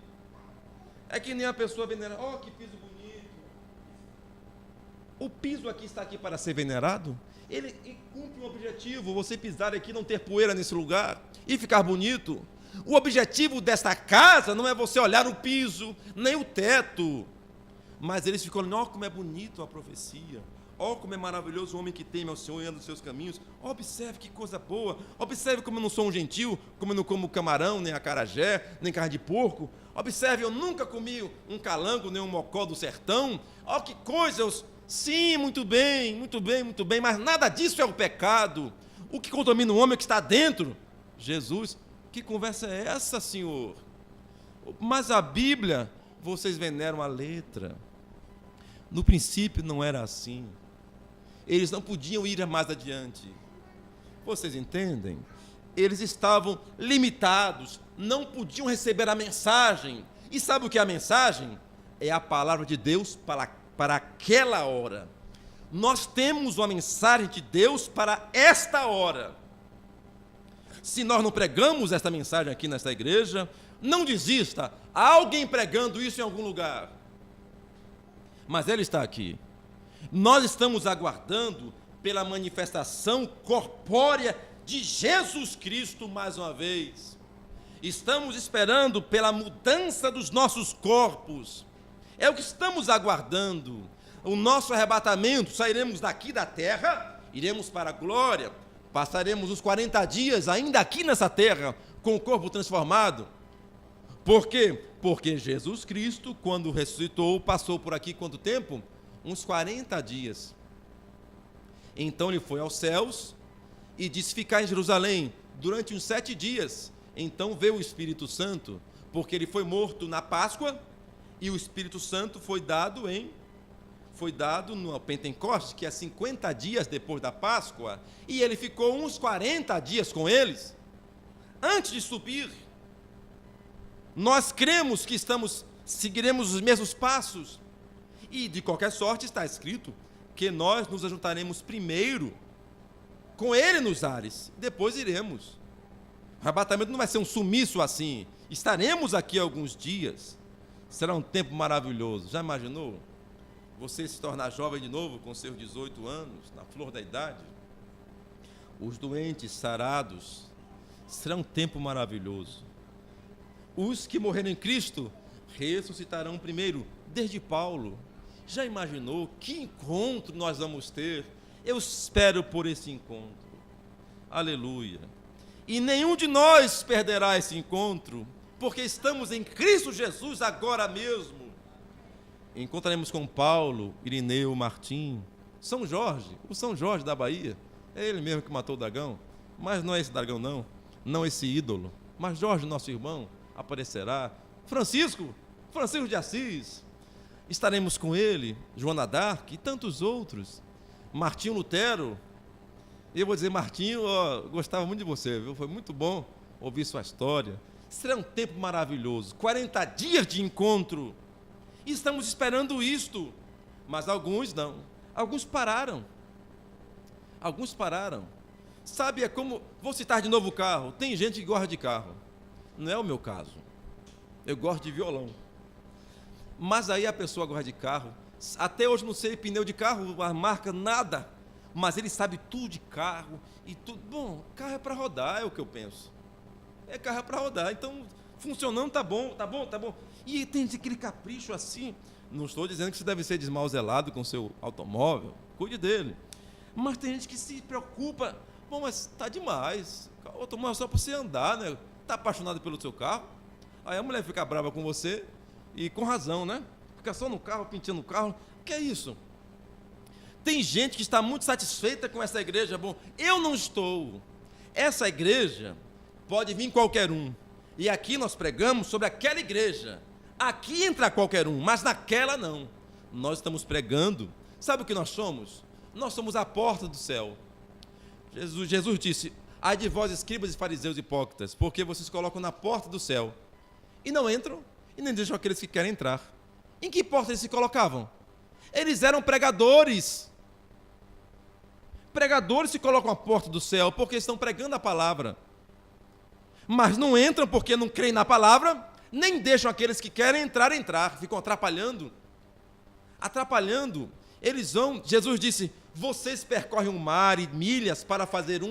É que nem a pessoa venera, oh, que piso bonito. O piso aqui está aqui para ser venerado? Ele cumpre um objetivo, você pisar aqui, não ter poeira nesse lugar, e ficar bonito. O objetivo desta casa não é você olhar o piso, nem o teto. Mas eles ficam olhando, ó, como é bonito a profecia. Ó, como é maravilhoso o homem que teme ao Senhor e anda nos seus caminhos. Observe que coisa boa. Observe como eu não sou um gentil, como eu não como camarão, nem acarajé, nem carne de porco. Observe, eu nunca comi um calango, nem um mocó do sertão. Ó, que coisa. Sim, muito bem, muito bem, muito bem. Mas nada disso é o pecado. O que contamina o homem é o que está dentro. Jesus, que conversa é essa, Senhor? Mas a Bíblia, vocês veneram a letra. No princípio não era assim. Eles não podiam ir mais adiante. Vocês entendem? Eles estavam limitados, não podiam receber a mensagem. E sabe o que é a mensagem? É a palavra de Deus para aquela hora. Nós temos uma mensagem de Deus para esta hora. Se nós não pregamos esta mensagem aqui nesta igreja, não desista. Há alguém pregando isso em algum lugar. Mas ela está aqui. Nós estamos aguardando pela manifestação corpórea de Jesus Cristo mais uma vez. Estamos esperando pela mudança dos nossos corpos. É o que estamos aguardando. O nosso arrebatamento, sairemos daqui da terra, iremos para a glória, passaremos os 40 dias ainda aqui nessa terra, com o corpo transformado. Por quê? Porque Jesus Cristo, quando ressuscitou, passou por aqui quanto tempo? Uns 40 dias. Então ele foi aos céus e disse ficar em Jerusalém durante uns 7 dias. Então veio o Espírito Santo, porque ele foi morto na Páscoa e o Espírito Santo foi dado no Pentecostes, que é 50 dias depois da Páscoa, e ele ficou uns 40 dias com eles, antes de subir. Nós cremos que seguiremos os mesmos passos, e de qualquer sorte está escrito que nós nos ajuntaremos primeiro com ele nos ares, depois iremos. O arrebatamento não vai ser um sumiço assim, estaremos aqui alguns dias, será um tempo maravilhoso. Já imaginou? Você se tornar jovem de novo com seus 18 anos, na flor da idade, os doentes sarados, será um tempo maravilhoso. Os que morreram em Cristo ressuscitarão primeiro, desde Paulo. Já imaginou que encontro nós vamos ter? Eu espero por esse encontro. Aleluia. E nenhum de nós perderá esse encontro, porque estamos em Cristo Jesus agora mesmo. Encontraremos com Paulo, Irineu, Martim, São Jorge, o São Jorge da Bahia. É ele mesmo que matou o dragão, mas não é esse dragão não esse ídolo, mas Jorge, nosso irmão, aparecerá. Francisco de Assis, estaremos com ele, Joana d'Arc e tantos outros. Martinho Lutero. Eu vou dizer, Martinho, gostava muito de você, viu? Foi muito bom ouvir sua história. Será um tempo maravilhoso, 40 dias de encontro. E estamos esperando isto, mas alguns não. Alguns pararam. Sabe, é como, vou citar de novo o carro. Tem gente que gosta de carro. Não é o meu caso. Eu gosto de violão. Mas aí a pessoa gosta de carro. Até hoje não sei pneu de carro, a marca, nada. Mas ele sabe tudo de carro e tudo. Bom, carro é para rodar, é o que eu penso. Carro é para rodar, então funcionando tá bom. E tem aquele capricho assim. Não estou dizendo que você deve ser desmauselado com o seu automóvel, cuide dele. Mas tem gente que se preocupa. Bom, mas tá demais. O automóvel é só para você andar, né? Tá apaixonado pelo seu carro. Aí a mulher fica brava com você, e com razão, né? Fica só no carro, pintando o carro. O que é isso? Tem gente que está muito satisfeita com essa igreja. Bom, eu não estou. Essa igreja pode vir qualquer um. E aqui nós pregamos sobre aquela igreja. Aqui entra qualquer um, mas naquela não. Nós estamos pregando. Sabe o que nós somos? Nós somos a porta do céu. Jesus disse: ai de vós, escribas e fariseus hipócritas, porque vocês colocam na porta do céu e não entram, e nem deixam aqueles que querem entrar. Em que porta eles se colocavam? Eles eram pregadores. Pregadores se colocam à porta do céu porque estão pregando a palavra. Mas não entram porque não creem na palavra, nem deixam aqueles que querem entrar, ficam atrapalhando. Eles vão, Jesus disse: vocês percorrem um mar e milhas para fazer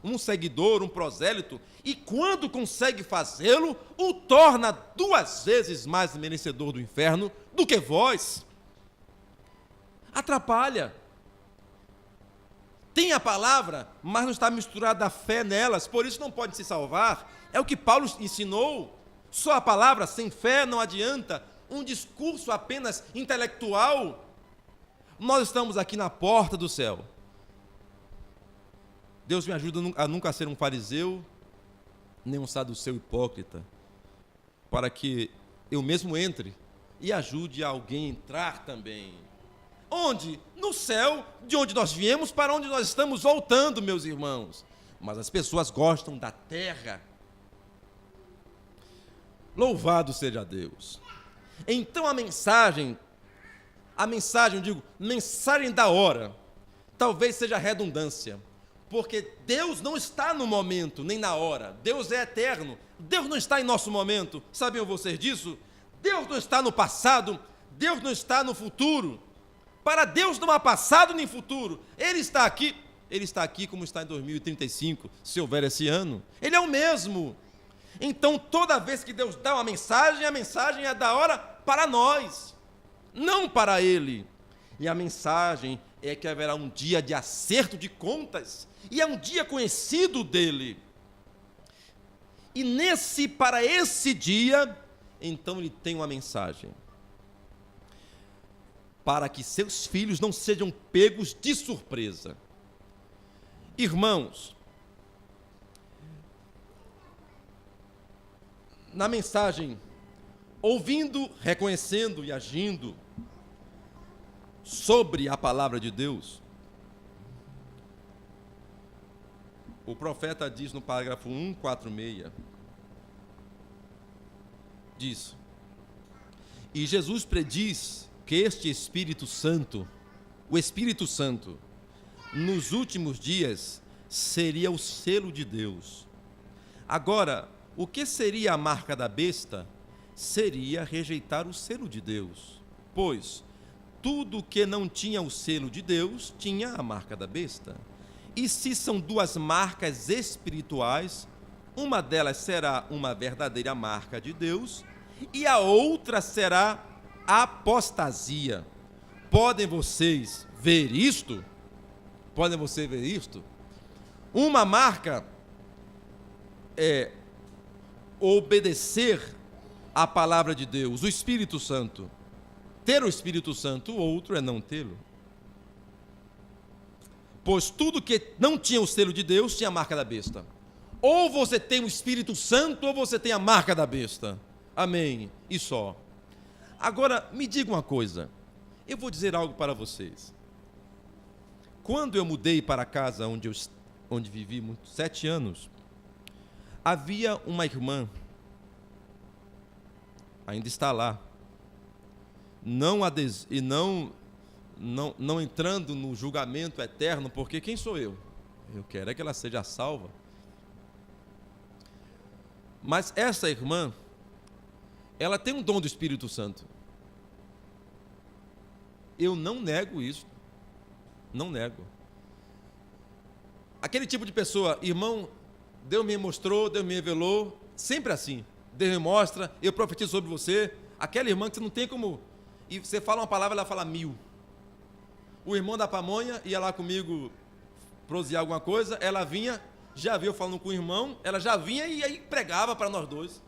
um seguidor, um prosélito, e quando consegue fazê-lo, o torna 2 vezes mais merecedor do inferno do que vós. Atrapalha. Tem a palavra, mas não está misturada a fé nelas, por isso não pode se salvar. É o que Paulo ensinou. Só a palavra, sem fé, não adianta. Um discurso apenas intelectual. Nós estamos aqui na porta do céu. Deus me ajuda a nunca ser um fariseu, nem um saduceu hipócrita, para que eu mesmo entre e ajude alguém a entrar também. Onde? No céu, de onde nós viemos, para onde nós estamos voltando, meus irmãos. Mas as pessoas gostam da terra. Louvado seja Deus. Então a mensagem da hora, talvez seja redundância, porque Deus não está no momento, nem na hora. Deus é eterno. Deus não está em nosso momento. Sabiam vocês disso? Deus não está no passado. Deus não está no futuro. Para Deus não há passado nem futuro. Ele está aqui como está em 2035, se houver esse ano. Ele é o mesmo. Então, toda vez que Deus dá uma mensagem, a mensagem é da hora para nós, não para Ele. E a mensagem é que haverá um dia de acerto de contas, e é um dia conhecido dEle. E para esse dia, então Ele tem uma mensagem, para que seus filhos não sejam pegos de surpresa. Irmãos, na mensagem, ouvindo, reconhecendo e agindo sobre a palavra de Deus, o profeta diz no parágrafo 146, diz: e Jesus prediz que este Espírito Santo, o Espírito Santo, nos últimos dias, seria o selo de Deus. Agora, o que seria a marca da besta? Seria rejeitar o selo de Deus, pois tudo que não tinha o selo de Deus tinha a marca da besta. E se são 2 marcas espirituais, uma delas será uma verdadeira marca de Deus e a outra será apostasia. Podem vocês ver isto? Uma marca é obedecer à palavra de Deus, o Espírito Santo. Ter o Espírito Santo, o outro é não tê-lo. Pois tudo que não tinha o selo de Deus tinha a marca da besta. Ou você tem o Espírito Santo, ou você tem a marca da besta. Amém. E só. Agora, me diga uma coisa. Eu vou dizer algo para vocês. Quando eu mudei para a casa onde vivi 7 anos, havia uma irmã, ainda está lá, não entrando no julgamento eterno, porque quem sou eu? Eu quero é que ela seja salva. Mas essa irmã, ela tem um dom do Espírito Santo. Eu não nego isso. Não nego. Aquele tipo de pessoa, irmão, Deus me mostrou, Deus me revelou, sempre assim. Deus me mostra, eu profetizo sobre você. Aquela irmã que você não tem como... E você fala uma palavra, ela fala 1000. O irmão da pamonha ia lá comigo prosear alguma coisa, ela vinha, já viu eu falando com o irmão, ela já vinha e aí pregava para nós dois.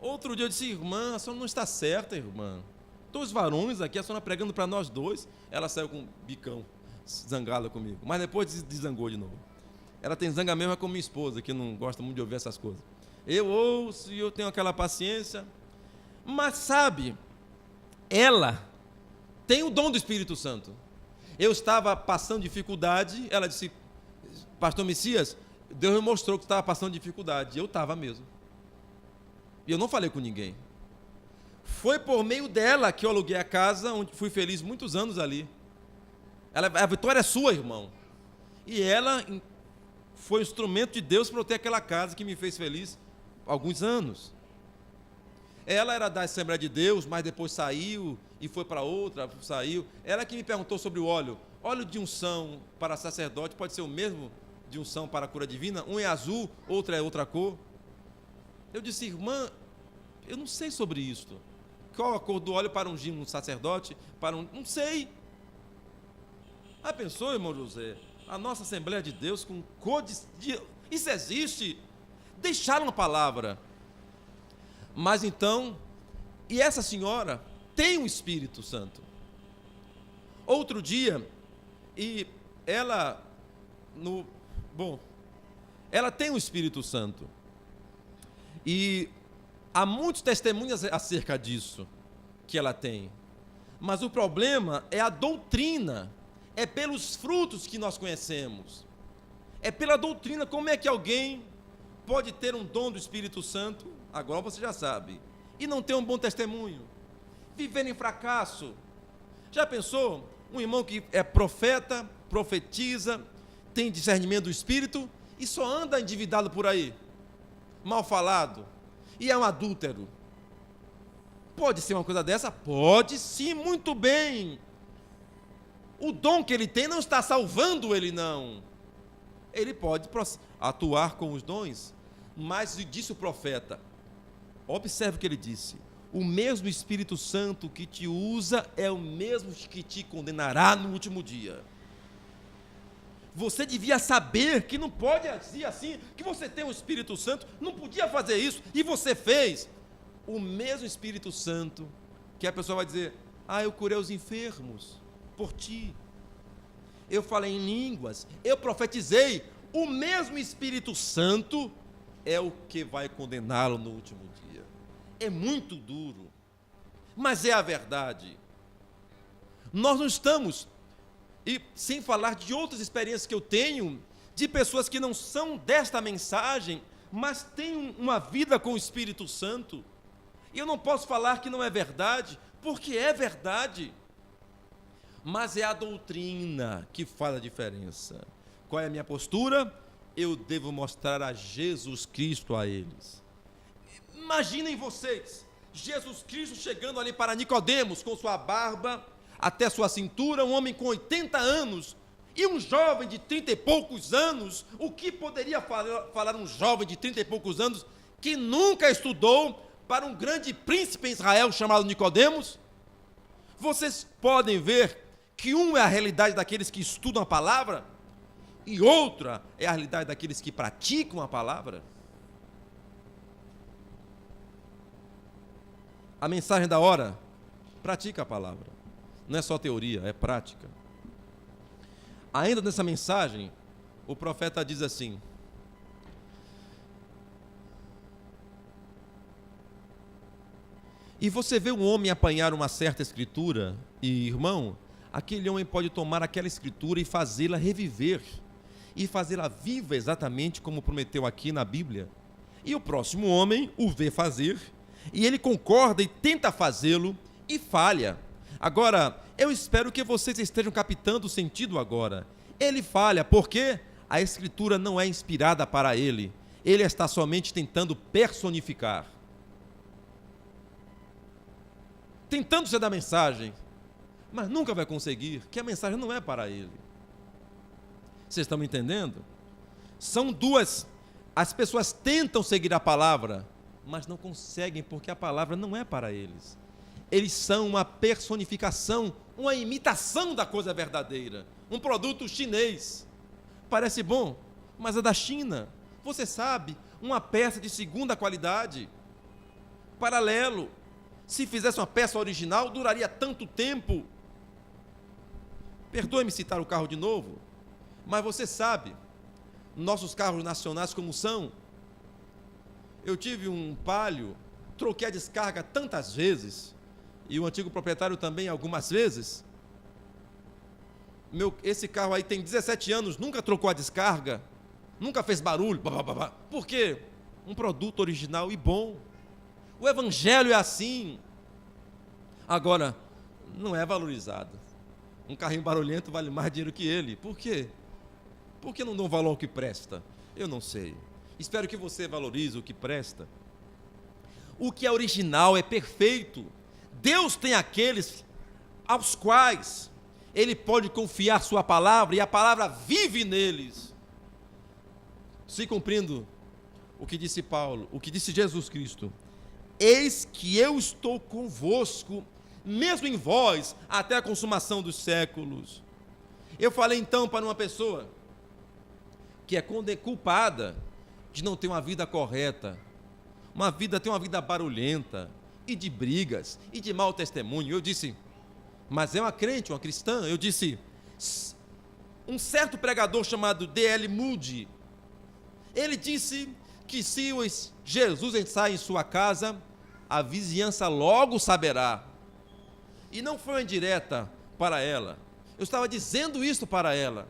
Outro dia eu disse: irmã, a senhora não está certa, irmã. Todos os varões aqui, a senhora pregando para nós dois. Ela saiu com um bicão, zangada comigo, mas depois desangou de novo. Ela tem zanga mesmo com minha esposa, que não gosta muito de ouvir essas coisas. Eu ouço e eu tenho aquela paciência. Mas sabe, ela tem o dom do Espírito Santo. Eu estava passando dificuldade, ela disse, pastor Messias, Deus me mostrou que estava passando dificuldade. Eu estava mesmo. E eu não falei com ninguém. Foi por meio dela que eu aluguei a casa, onde fui feliz muitos anos ali. A vitória é sua, irmão. E ela foi instrumento de Deus para eu ter aquela casa que me fez feliz há alguns anos. Ela era da Assembleia de Deus, mas depois saiu e foi para outra, saiu. Ela que me perguntou sobre o óleo. Óleo de unção para sacerdote pode ser o mesmo de unção para a cura divina? Um é azul, outro é outra cor. Eu disse, irmã, eu não sei sobre isto. Qual a cor do óleo para ungir um sacerdote? Não sei. Ah, pensou, irmão José? A nossa Assembleia de Deus com cor de... Isso existe. Deixaram a palavra. Mas então, e essa senhora tem um Espírito Santo. Outro dia, e ela, ela tem um Espírito Santo. E há muitos testemunhos acerca disso que ela tem. Mas o problema é a doutrina, é pelos frutos que nós conhecemos. É pela doutrina, como é que alguém pode ter um dom do Espírito Santo, agora você já sabe, e não ter um bom testemunho? Viver em fracasso. Já pensou? Um irmão que é profeta, profetiza, tem discernimento do Espírito e só anda endividado por aí, mal falado, e é um adúltero. Pode ser uma coisa dessa? Pode sim, muito bem. O dom que ele tem não está salvando ele, não. Ele pode atuar com os dons, mas disse o profeta, observe o que ele disse, o mesmo Espírito Santo que te usa é o mesmo que te condenará no último dia. Você devia saber que não pode dizer assim, que você tem o Espírito Santo, não podia fazer isso, e você fez. O mesmo Espírito Santo, que a pessoa vai dizer, eu curei os enfermos por ti, eu falei em línguas, eu profetizei, o mesmo Espírito Santo é o que vai condená-lo no último dia. É muito duro, mas é a verdade. Nós não estamos, e sem falar de outras experiências que eu tenho, de pessoas que não são desta mensagem, mas têm uma vida com o Espírito Santo. E eu não posso falar que não é verdade, porque é verdade. Mas é a doutrina que faz a diferença. Qual é a minha postura? Eu devo mostrar a Jesus Cristo a eles. Imaginem vocês, Jesus Cristo chegando ali para Nicodemos, com sua barba até sua cintura, um homem com 80 anos, e um jovem de 30 e poucos anos. O que poderia falar um jovem de 30 e poucos anos, que nunca estudou, para um grande príncipe em Israel chamado Nicodemos? Vocês podem ver que um é a realidade daqueles que estudam a palavra, e outra é a realidade daqueles que praticam a palavra. A mensagem da hora, pratica a palavra. Não é só teoria, é prática. Ainda nessa mensagem, o profeta diz assim: e você vê um homem apanhar uma certa escritura, e, irmão, aquele homem pode tomar aquela escritura e fazê-la reviver, e fazê-la viva exatamente como prometeu aqui na Bíblia. E o próximo homem o vê fazer, e ele concorda e tenta fazê-lo, e falha. Agora, eu espero que vocês estejam captando o sentido agora. Ele falha porque a escritura não é inspirada para ele. Ele está somente tentando personificar, tentando ser da mensagem, mas nunca vai conseguir, que a mensagem não é para ele. Vocês estão me entendendo? São duas. As pessoas tentam seguir a palavra, mas não conseguem, porque a palavra não é para eles. Eles são uma personificação, uma imitação da coisa verdadeira. Um produto chinês. Parece bom, mas é da China. Você sabe, uma peça de segunda qualidade. Paralelo. Se fizesse uma peça original, duraria tanto tempo. Perdoe-me citar o carro de novo, mas você sabe, nossos carros nacionais como são. Eu tive um Palio, troquei a descarga tantas vezes, e o antigo proprietário também algumas vezes. Esse carro aí tem 17 anos, nunca trocou a descarga, nunca fez barulho. Por quê? Um produto original e bom. O evangelho é assim. Agora, não é valorizado. Um carrinho barulhento vale mais dinheiro que ele. Por quê? Por que não dão valor ao que presta? Eu não sei. Espero que você valorize o que presta. O que é original é perfeito. Deus tem aqueles aos quais Ele pode confiar sua palavra, e a palavra vive neles. Se cumprindo o que disse Paulo, o que disse Jesus Cristo: eis que eu estou convosco, mesmo em vós, até a consumação dos séculos. Eu falei então para uma pessoa que é culpada de não ter uma vida correta, ter uma vida barulhenta, e de brigas, e de mau testemunho. Eu disse, mas é uma crente, uma cristã. Eu disse, um certo pregador chamado D.L. Moody, ele disse que se Jesus entrar em sua casa, a vizinhança logo saberá. E não foi uma indireta para ela. Eu estava dizendo isso para ela.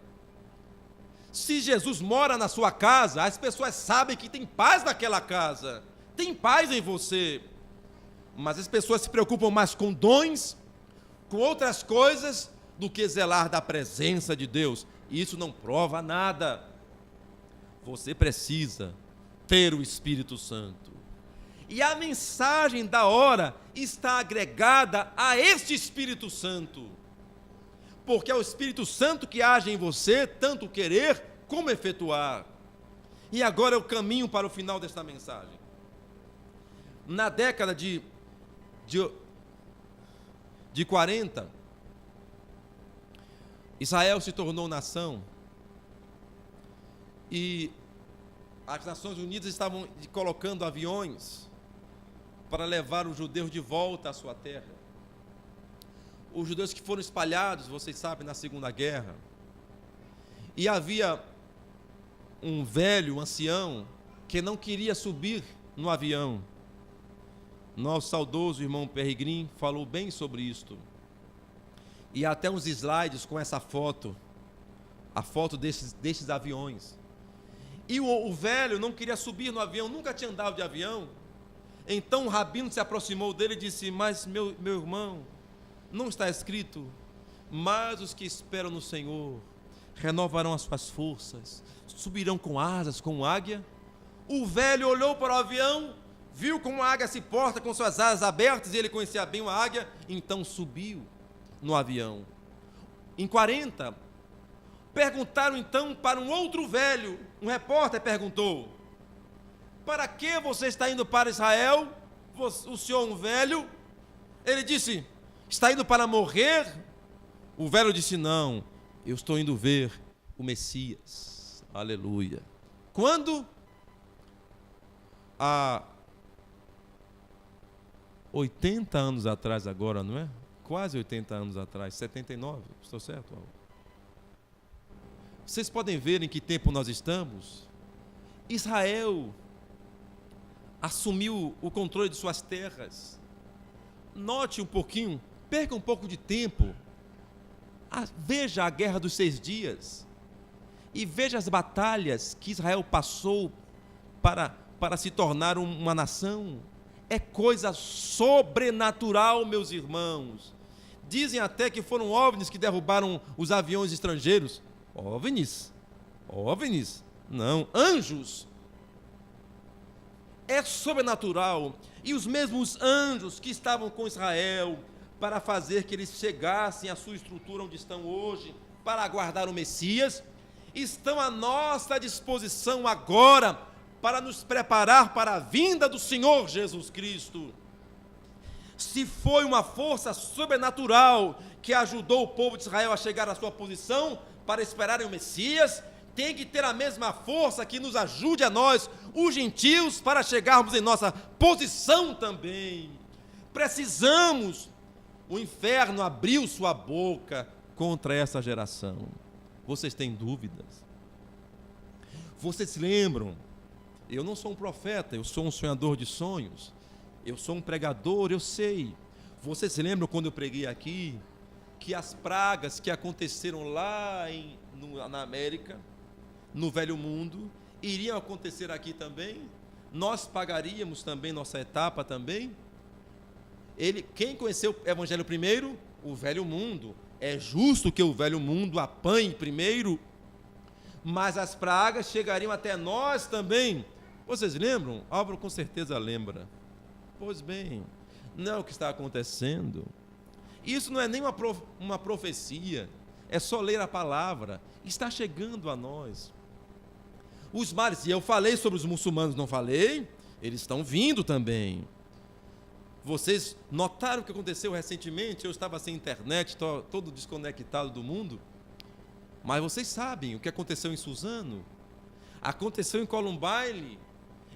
Se Jesus mora na sua casa, as pessoas sabem que tem paz naquela casa, tem paz em você. Mas as pessoas se preocupam mais com dons, com outras coisas, do que zelar da presença de Deus. E isso não prova nada. Você precisa ter o Espírito Santo. E a mensagem da hora está agregada a este Espírito Santo. Porque é o Espírito Santo que age em você, tanto querer como efetuar. E agora eu caminho para o final desta mensagem. Na década de 40, Israel se tornou nação, e as Nações Unidas estavam colocando aviões para levar os judeus de volta à sua terra. Os judeus que foram espalhados, vocês sabem, na Segunda Guerra. E havia um velho, um ancião, que não queria subir no avião. Nosso saudoso irmão Peregrin falou bem sobre isto. E até uns slides com essa foto, a foto desses aviões. E o velho não queria subir no avião, nunca tinha andado de avião. Então o rabino se aproximou dele e disse, mas meu irmão, não está escrito, mas os que esperam no Senhor renovarão as suas forças, subirão com asas, como águia? O velho olhou para o avião, viu como a águia se porta com suas asas abertas, e ele conhecia bem a águia, então subiu no avião. Em 40, perguntaram então para um outro velho, um repórter perguntou, para que você está indo para Israel? O senhor, um velho, ele disse, está indo para morrer? O velho disse, não, eu estou indo ver o Messias. Aleluia. Quando? Há 80 anos atrás agora, não é? Quase 80 anos atrás, 79, estou certo? Vocês podem ver em que tempo nós estamos? Israel assumiu o controle de suas terras. Note um pouquinho, perca um pouco de tempo, veja a Guerra dos 6 Dias, e veja as batalhas que Israel passou para se tornar uma nação. É coisa sobrenatural, meus irmãos. Dizem até que foram OVNIs que derrubaram os aviões estrangeiros. OVNIs? Não, anjos. É sobrenatural. E os mesmos anjos que estavam com Israel para fazer que eles chegassem à sua estrutura onde estão hoje, para aguardar o Messias, estão à nossa disposição agora para nos preparar para a vinda do Senhor Jesus Cristo. Se foi uma força sobrenatural que ajudou o povo de Israel a chegar à sua posição para esperarem o Messias, tem que ter a mesma força que nos ajude a nós, os gentios, para chegarmos em nossa posição também. Precisamos. O inferno abriu sua boca contra essa geração. Vocês têm dúvidas? Vocês se lembram? Eu não sou um profeta, eu sou um sonhador de sonhos. Eu sou um pregador, eu sei. Vocês se lembram quando eu preguei aqui que as pragas que aconteceram lá na América, no Velho Mundo, iriam acontecer aqui também? Nós pagaríamos também nossa etapa também? Quem conheceu o Evangelho primeiro? O Velho Mundo. É justo que o Velho Mundo apanhe primeiro, mas as pragas chegariam até nós também. Vocês lembram? Álvaro com certeza lembra. Pois bem, não é o que está acontecendo. Isso não é nem uma profecia, é só ler a palavra. Está chegando a nós. Os males, e eu falei sobre os muçulmanos, não falei? Eles estão vindo também. Vocês notaram o que aconteceu recentemente? Eu estava sem internet, todo desconectado do mundo. Mas vocês sabem o que aconteceu em Suzano? Aconteceu em Columbine.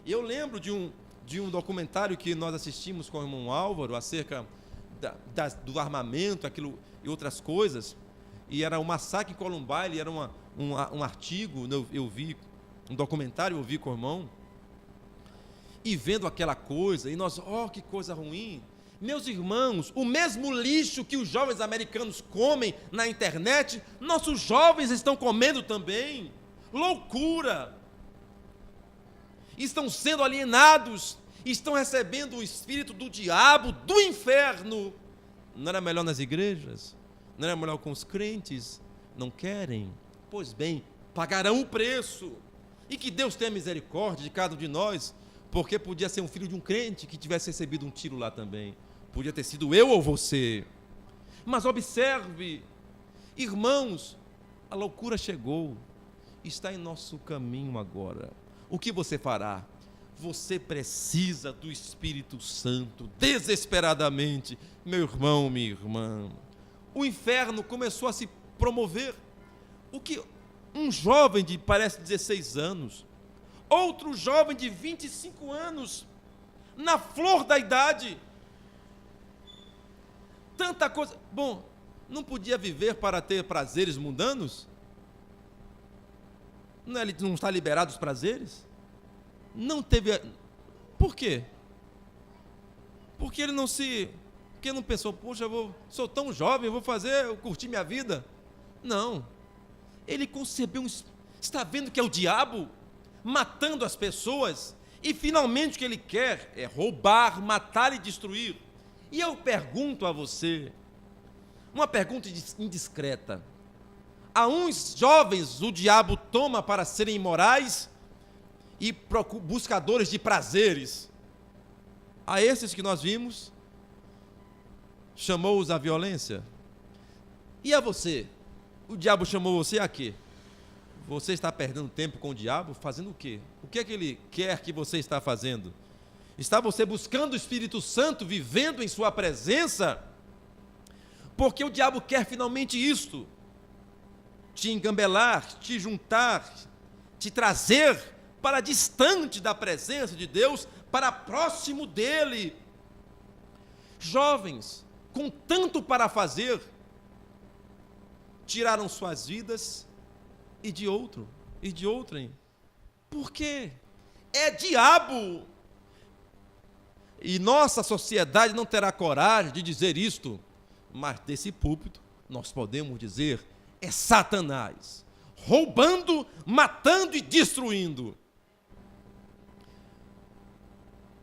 Eu lembro de um documentário que nós assistimos com o irmão Álvaro acerca do armamento, aquilo e outras coisas. E era um massacre em Columbine, era um artigo, eu vi, um documentário, eu vi com o irmão. E vendo aquela coisa, e nós, que coisa ruim. Meus irmãos, o mesmo lixo que os jovens americanos comem na internet, nossos jovens estão comendo também. Loucura! Estão sendo alienados, estão recebendo o espírito do diabo, do inferno. Não era melhor nas igrejas? Não era melhor com os crentes? Não querem? Pois bem, pagarão o preço. E que Deus tenha misericórdia de cada um de nós, porque podia ser um filho de um crente que tivesse recebido um tiro lá também. Podia ter sido eu ou você. Mas observe, irmãos, a loucura chegou, está em nosso caminho agora. O que você fará? Você precisa do Espírito Santo, desesperadamente, meu irmão, minha irmã. O inferno começou a se promover. Um jovem de, parece, 16 anos, outro jovem de 25 anos, na flor da idade, tanta coisa. Bom, não podia viver para ter prazeres mundanos? Não está liberado os prazeres? Não teve. Por quê? Porque ele porque não pensou, poxa, sou tão jovem, vou curtir minha vida. Não. Ele concebeu está vendo que é o diabo matando as pessoas, e finalmente o que ele quer é roubar, matar e destruir. E eu pergunto a você, uma pergunta indiscreta: a uns jovens o diabo toma para serem imorais e buscadores de prazeres. A esses que nós vimos, chamou-os à violência. E a você? O diabo chamou você a quê? Você está perdendo tempo com o diabo? Fazendo o quê? O que é que ele quer que você está fazendo? Está você buscando o Espírito Santo, vivendo em sua presença? Porque o diabo quer finalmente isto: te engambelar, te juntar, te trazer para distante da presença de Deus, para próximo dele. Jovens, com tanto para fazer, tiraram suas vidas e de outrem. Por quê? É diabo. E nossa sociedade não terá coragem de dizer isto, mas desse púlpito nós podemos dizer: é Satanás, roubando, matando e destruindo.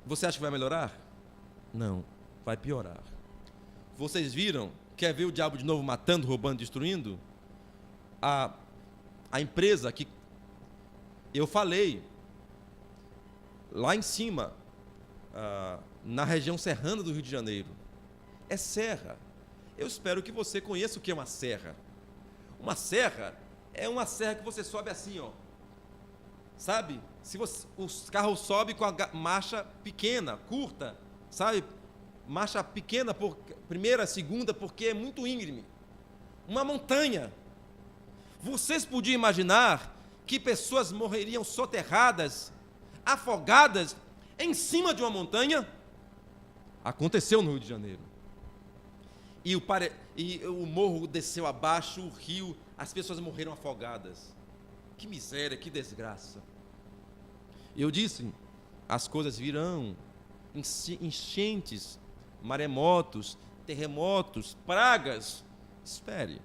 Você acha que vai melhorar? Não, vai piorar. Vocês viram? Quer ver o diabo de novo matando, roubando, destruindo? A empresa que eu falei, lá em cima, na região serrana do Rio de Janeiro, é serra. Eu espero que você conheça o que é uma serra. Uma serra é uma serra que você sobe assim, ó. Sabe? Os carros sobem com a marcha pequena, curta, sabe? Marcha pequena, primeira, segunda, porque é muito íngreme. Uma montanha. Vocês podiam imaginar que pessoas morreriam soterradas, afogadas, em cima de uma montanha? Aconteceu no Rio de Janeiro. E o morro desceu abaixo, o rio, as pessoas morreram afogadas. Que miséria, que desgraça. Eu disse, as coisas virão, enchentes, maremotos, terremotos, pragas. Espere.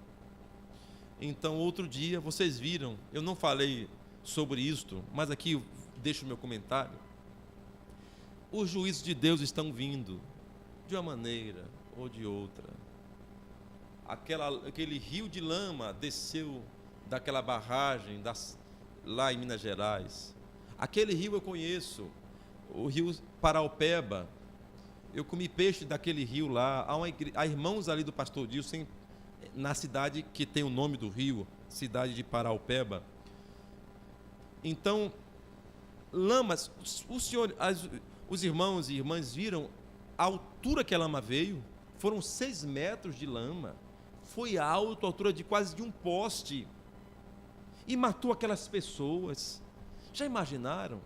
Então, outro dia, vocês viram, eu não falei sobre isto, mas aqui eu deixo o meu comentário. Os juízos de Deus estão vindo, de uma maneira ou de outra. Aquele rio de lama desceu daquela barragem lá em Minas Gerais. Aquele rio eu conheço, o rio Paraupeba. Eu comi peixe daquele rio lá. Há irmãos ali do pastor Dilson, na cidade que tem o nome do rio, cidade de Paraupeba. Então, lamas, os irmãos e irmãs viram a altura que a lama veio. Foram 6 metros de lama. Foi alto, a altura de quase de um poste. E matou aquelas pessoas. Já imaginaram?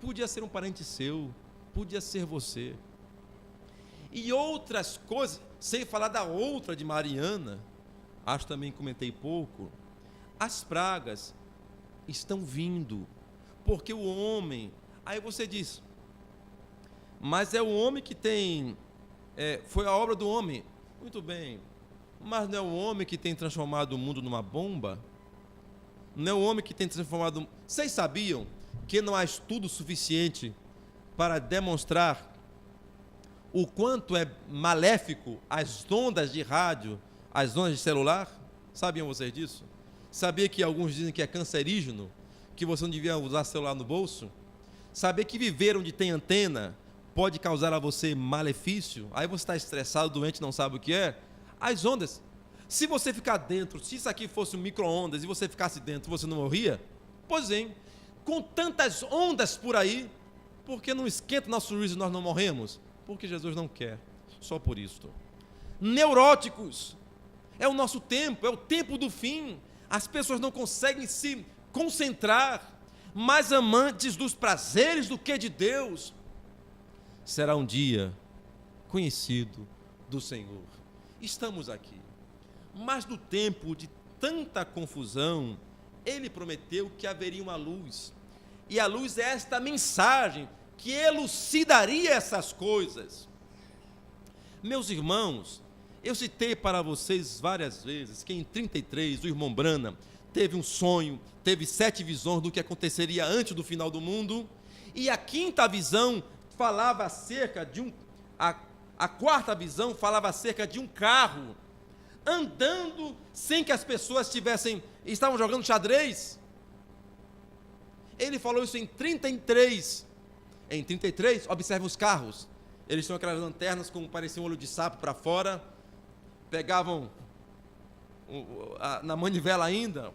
Podia ser um parente seu, podia ser você. E outras coisas, sem falar da outra de Mariana, acho também comentei pouco, as pragas estão vindo, porque o homem, aí você diz, mas é o homem que tem, foi a obra do homem, muito bem, mas não é o homem que tem transformado o mundo numa bomba? Não é o homem que tem transformado... Vocês sabiam que não há estudo suficiente para demonstrar o quanto é maléfico as ondas de rádio, as ondas de celular? Sabiam vocês disso? Sabia que alguns dizem que é cancerígeno, que você não devia usar celular no bolso? Sabia que viver onde tem antena pode causar a você malefício? Aí você está estressado, doente, não sabe o que é? As ondas... Se você ficar dentro, se isso aqui fosse um micro-ondas e você ficasse dentro, você não morria? Pois é, com tantas ondas por aí, por que não esquenta nosso juízo e nós não morremos? Porque Jesus não quer, só por isto. Neuróticos, é o nosso tempo, é o tempo do fim. As pessoas não conseguem se concentrar, mais amantes dos prazeres do que de Deus. Será um dia conhecido do Senhor. Estamos aqui. Mas no tempo de tanta confusão, ele prometeu que haveria uma luz. E a luz é esta mensagem que elucidaria essas coisas. Meus irmãos, eu citei para vocês várias vezes que em 33 o irmão Branham teve um sonho, teve 7 visões do que aconteceria antes do final do mundo. E a 5ª visão falava acerca de a 4ª visão falava acerca de um carro andando sem que as pessoas estavam jogando xadrez. Ele falou isso em 33. Em 33, observe os carros. Eles tinham aquelas lanternas com parecia um olho de sapo para fora. Pegavam na manivela ainda.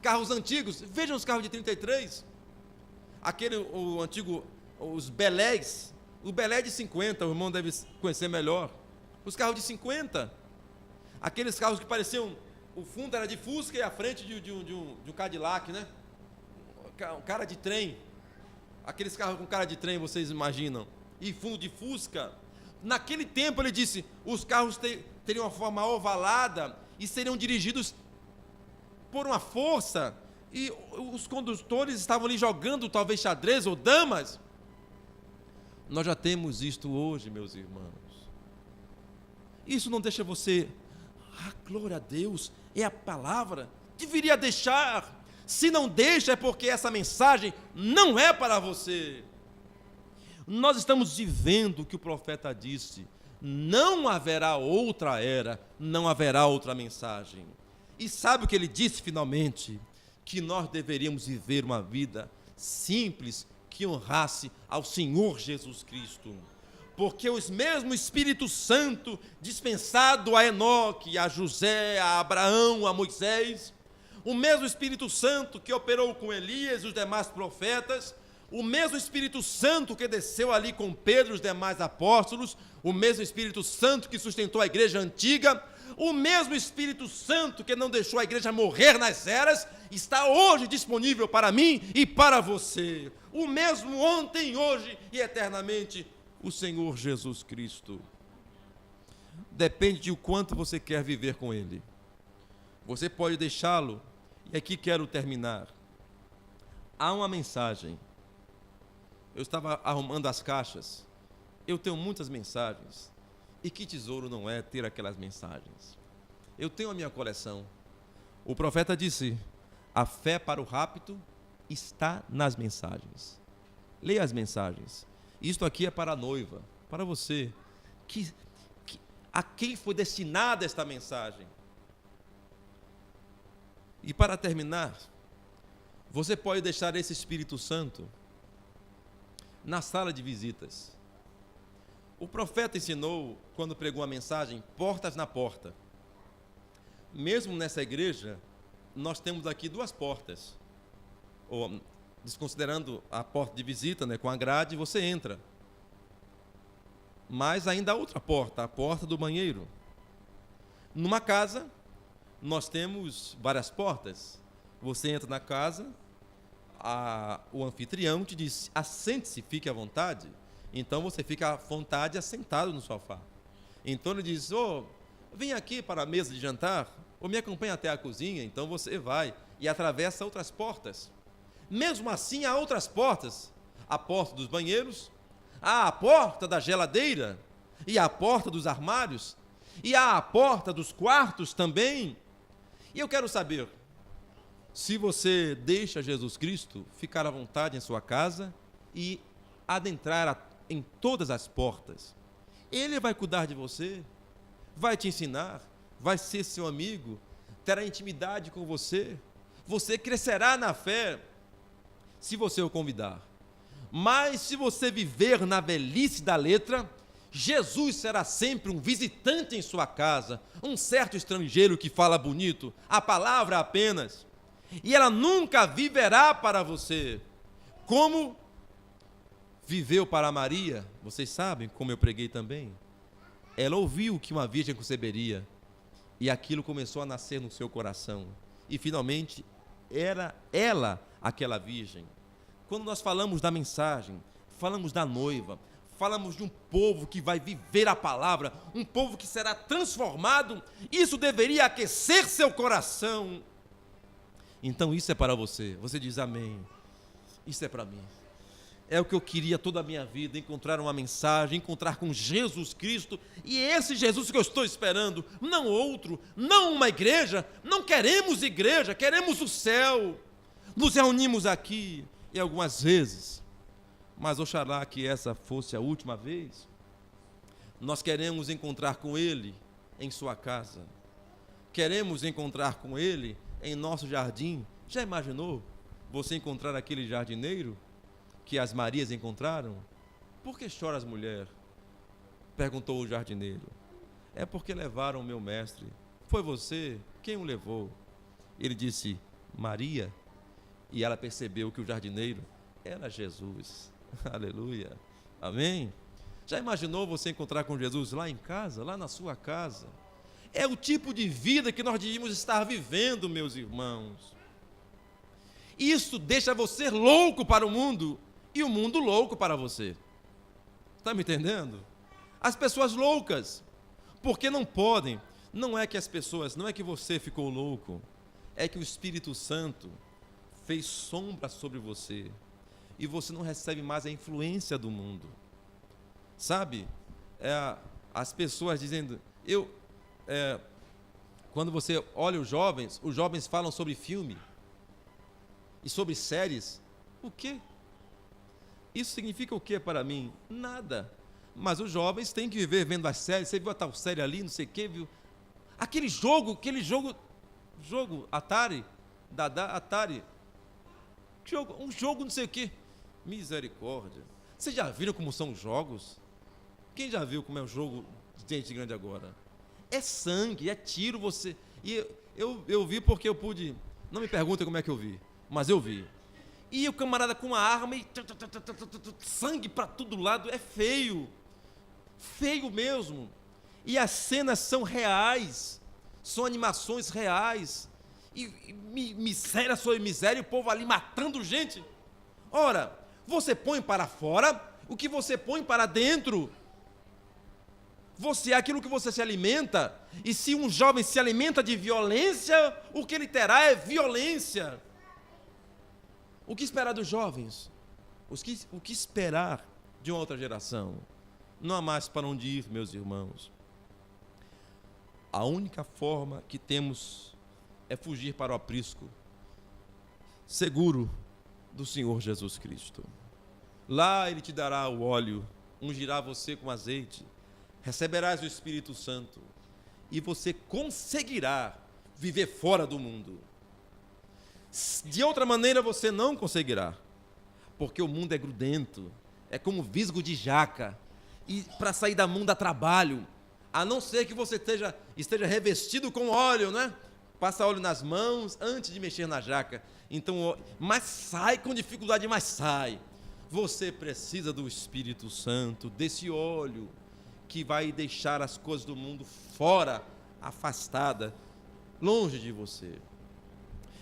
Carros antigos. Vejam os carros de 33. O antigo, os Belés. O Belé de 50, o irmão deve conhecer melhor. Os carros de 50. Aqueles carros que pareciam, o fundo era de Fusca e a frente de um Cadillac, né? Cara de trem. Aqueles carros com cara de trem, vocês imaginam. E fundo de Fusca. Naquele tempo, ele disse, os carros teriam uma forma ovalada e seriam dirigidos por uma força. E os condutores estavam ali jogando talvez xadrez ou damas. Nós já temos isto hoje, meus irmãos. Isso não deixa você... glória a Deus, é a palavra, deveria deixar. Se não deixa é porque essa mensagem não é para você. Nós estamos vivendo o que o profeta disse, não haverá outra era, não haverá outra mensagem. E sabe o que ele disse finalmente? Que nós deveríamos viver uma vida simples, que honrasse ao Senhor Jesus Cristo. Porque o mesmo Espírito Santo dispensado a Enoque, a José, a Abraão, a Moisés, o mesmo Espírito Santo que operou com Elias e os demais profetas, o mesmo Espírito Santo que desceu ali com Pedro e os demais apóstolos, o mesmo Espírito Santo que sustentou a igreja antiga, o mesmo Espírito Santo que não deixou a igreja morrer nas eras, está hoje disponível para mim e para você. O mesmo ontem, hoje e eternamente, o Senhor Jesus Cristo. Depende de o quanto você quer viver com Ele. Você pode deixá-lo, e aqui quero terminar. há uma mensagem. Eu estava arrumando as caixas. Eu tenho muitas mensagens. E que tesouro não é ter aquelas mensagens? Eu tenho a minha coleção. O profeta disse: a fé para o rapto está nas mensagens. Leia as mensagens. Isto aqui é para a noiva, para você. A quem foi destinada esta mensagem? E para terminar, você pode deixar esse Espírito Santo na sala de visitas. O profeta ensinou, quando pregou a mensagem, portas na porta. Mesmo nessa igreja, nós temos aqui 2 portas. Ou, desconsiderando a porta de visita, né, com a grade, você entra. Mas ainda há outra porta, a porta do banheiro. Numa casa, nós temos várias portas. Você entra na casa, o anfitrião te diz: assente-se, fique à vontade. Então você fica à vontade assentado no sofá. Então ele diz: vem aqui para a mesa de jantar, ou me acompanhe até a cozinha. Então você vai e atravessa outras portas. Mesmo assim, há outras portas. A porta dos banheiros, há a porta da geladeira, e a porta dos armários, e há a porta dos quartos também. E eu quero saber, se você deixa Jesus Cristo ficar à vontade em sua casa e adentrar em todas as portas, Ele vai cuidar de você, vai te ensinar, vai ser seu amigo, terá intimidade com você, você crescerá na fé se você o convidar. Mas se você viver na velhice da letra, Jesus será sempre um visitante em sua casa, um certo estrangeiro que fala bonito, a palavra apenas, e ela nunca viverá para você, como viveu para Maria. Vocês sabem, como eu preguei também, ela ouviu que uma virgem conceberia, e aquilo começou a nascer no seu coração, e finalmente era ela aquela virgem. Quando nós falamos da mensagem, falamos da noiva, falamos de um povo que vai viver a palavra, um povo que será transformado, isso deveria aquecer seu coração. Então isso é para você. Você diz amém. Isso é para mim. É o que eu queria toda a minha vida, encontrar uma mensagem, encontrar com Jesus Cristo, e esse Jesus que eu estou esperando, não outro, não uma igreja, não queremos igreja, queremos o céu. Nos reunimos aqui, e algumas vezes, mas oxalá que essa fosse a última vez, nós queremos encontrar com Ele em sua casa, queremos encontrar com Ele em nosso jardim. Já imaginou você encontrar aquele jardineiro que as Marias encontraram? Por que choras, mulher? Perguntou o jardineiro. É porque levaram o meu mestre. Foi você? Quem o levou? Ele disse: Maria. E ela percebeu que o jardineiro era Jesus. Aleluia. Amém? Já imaginou você encontrar com Jesus lá em casa, lá na sua casa? É o tipo de vida que nós devíamos estar vivendo, meus irmãos. Isso deixa você louco para o mundo e o mundo louco para você. Está me entendendo? As pessoas loucas, porque não podem. Não é que as pessoas, não é que você ficou louco, é que o Espírito Santo fez sombra sobre você e você não recebe mais a influência do mundo. Sabe? As pessoas dizendo, quando você olha os jovens falam sobre filme e sobre séries. O quê? Isso significa o quê para mim? Nada. Mas os jovens têm que viver vendo as séries. Você viu a tal série ali, não sei o quê, viu? Aquele jogo Atari, Atari, um jogo não sei o quê. Misericórdia. Vocês já viram como são os jogos? Quem já viu como é o jogo de gente grande agora? É sangue, é tiro, você... E eu vi porque eu pude... Não me perguntem como é que eu vi, mas eu vi. E o camarada com uma arma e... sangue para todo lado, é feio. Feio mesmo. E as cenas são reais, são animações reais. E miséria sobre miséria, o povo ali matando gente. Ora, você põe para fora o que você põe para dentro. Você é aquilo que você se alimenta. E se um jovem se alimenta de violência, o que ele terá é violência. O que esperar dos jovens? O que esperar de uma outra geração? Não há mais para onde ir, meus irmãos. A única forma que temos é fugir para o aprisco seguro do Senhor Jesus Cristo. Lá Ele te dará o óleo, ungirá você com azeite, receberás o Espírito Santo e você conseguirá viver fora do mundo. De outra maneira você não conseguirá, porque o mundo é grudento, é como visgo de jaca, e para sair da mão dá trabalho, a não ser que você esteja revestido com óleo, né? Passa óleo nas mãos antes de mexer na jaca. Então, mas sai com dificuldade, mas sai. Você precisa do Espírito Santo, desse óleo que vai deixar as coisas do mundo fora, afastada, longe de você.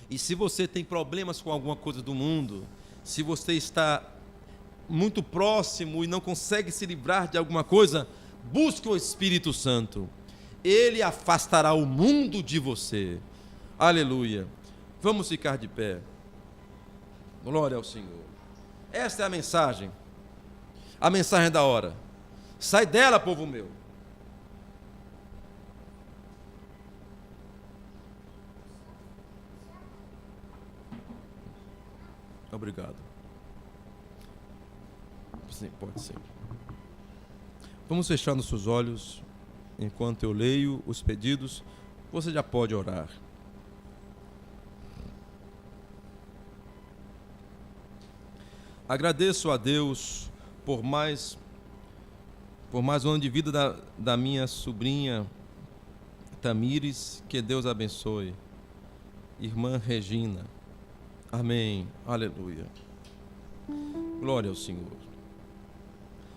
E se você tem problemas com alguma coisa do mundo, se você está muito próximo e não consegue se livrar de alguma coisa, busque o Espírito Santo. Ele afastará o mundo de você. Aleluia. Vamos ficar de pé. Glória ao Senhor. Esta é a mensagem da hora. Sai dela, povo meu. Obrigado. Sim, pode ser. Vamos fechar nossos olhos enquanto eu leio os pedidos. Você já pode orar. Agradeço a Deus por mais um ano de vida da minha sobrinha Tamires. Que Deus abençoe. Irmã Regina. Amém. Aleluia. Glória ao Senhor.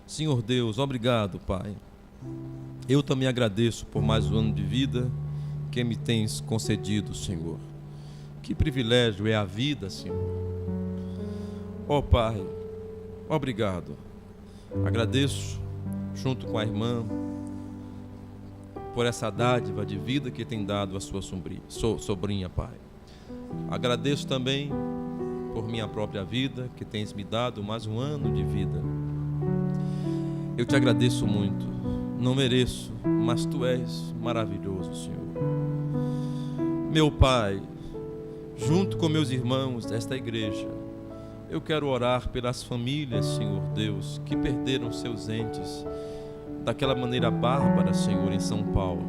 Senhor Deus, obrigado, Pai. Eu também agradeço por mais um ano de vida que me tens concedido, Senhor. Que privilégio é a vida, Senhor. Ó Pai, obrigado. Agradeço, junto com a irmã, por essa dádiva de vida que tem dado a sua sobrinha, Pai. Agradeço também por minha própria vida, que tens me dado mais um ano de vida. Eu te agradeço muito. Não mereço, mas Tu és maravilhoso, Senhor. Meu Pai, junto com meus irmãos desta igreja, eu quero orar pelas famílias, Senhor Deus, que perderam seus entes daquela maneira bárbara, Senhor, em São Paulo.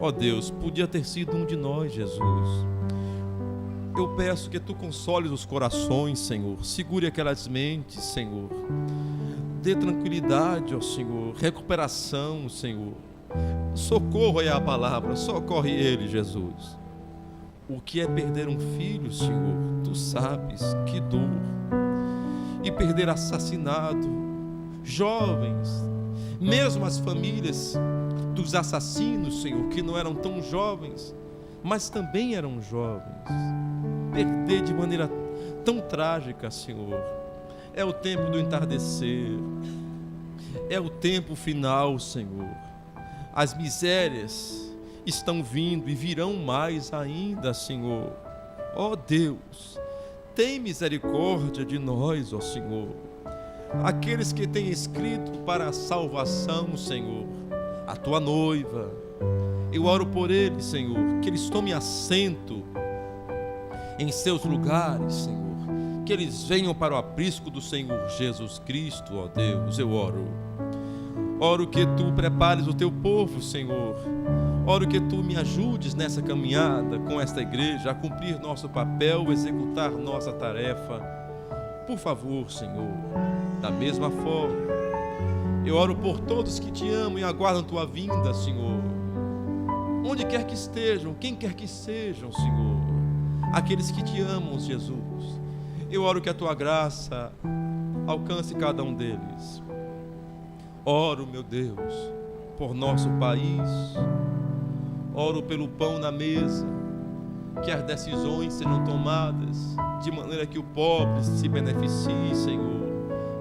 Ó Deus, podia ter sido um de nós, Jesus. Eu peço que Tu consoles os corações, Senhor. Segure aquelas mentes, Senhor. Dê tranquilidade, ó Senhor. Recuperação, Senhor. Socorro é a palavra. Socorre ele, Jesus. O que é perder um filho, Senhor? Tu sabes que dor. E perder assassinado. Jovens. Mesmo as famílias dos assassinos, Senhor, que não eram tão jovens, mas também eram jovens. Perder de maneira tão trágica, Senhor. É o tempo do entardecer. É o tempo final, Senhor. As misérias estão vindo e virão mais ainda, Senhor. Ó Deus, tem misericórdia de nós, ó Senhor. Aqueles que têm escrito para a salvação, Senhor, a Tua noiva, eu oro por eles, Senhor, que eles tomem assento em seus lugares, Senhor, que eles venham para o aprisco do Senhor Jesus Cristo, ó Deus. Eu oro que Tu prepares o Teu povo, Senhor. Oro que Tu me ajudes nessa caminhada com esta igreja a cumprir nosso papel, executar nossa tarefa. Por favor, Senhor, da mesma forma, eu oro por todos que Te amam e aguardam Tua vinda, Senhor. Onde quer que estejam, quem quer que sejam, Senhor, aqueles que Te amam, Jesus, eu oro que a Tua graça alcance cada um deles. Oro, meu Deus, por nosso país. Oro pelo pão na mesa, que as decisões sejam tomadas de maneira que o pobre se beneficie, Senhor,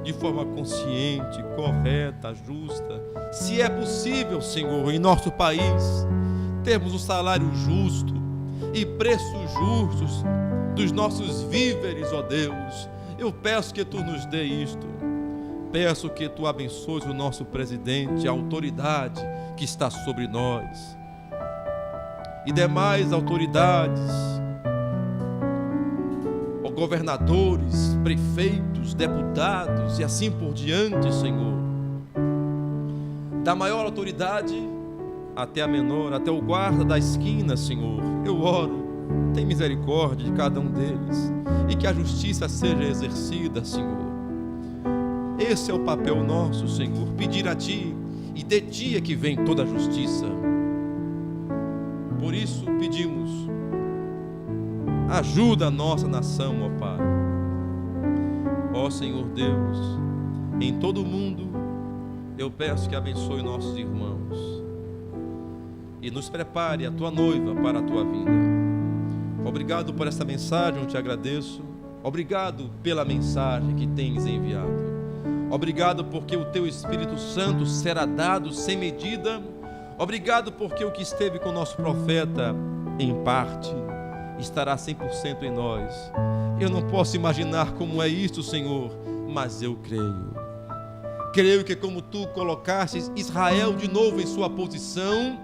de forma consciente, correta, justa. Se é possível, Senhor, em nosso país, termos um salário justo e preços justos dos nossos víveres, ó Deus. Eu peço que Tu nos dê isto. Peço que Tu abençoes o nosso presidente, a autoridade que está sobre nós, e demais autoridades, governadores, prefeitos, deputados e assim por diante, Senhor. Da maior autoridade até a menor, até o guarda da esquina, Senhor. Eu oro, tem misericórdia de cada um deles e que a justiça seja exercida, Senhor. Esse é o papel nosso, Senhor, pedir a Ti, e de Ti é que vem toda a justiça. Por isso pedimos, ajuda a nossa nação, ó Pai. Ó Senhor Deus, em todo o mundo, eu peço que abençoe nossos irmãos e nos prepare a Tua noiva para a Tua vinda. Obrigado por esta mensagem, eu Te agradeço. Obrigado pela mensagem que tens enviado. Obrigado porque o Teu Espírito Santo será dado sem medida. Obrigado porque o que esteve com o nosso profeta, em parte, estará 100% em nós. Eu não posso imaginar como é isto, Senhor, mas eu creio. Creio que como Tu colocastes Israel de novo em sua posição,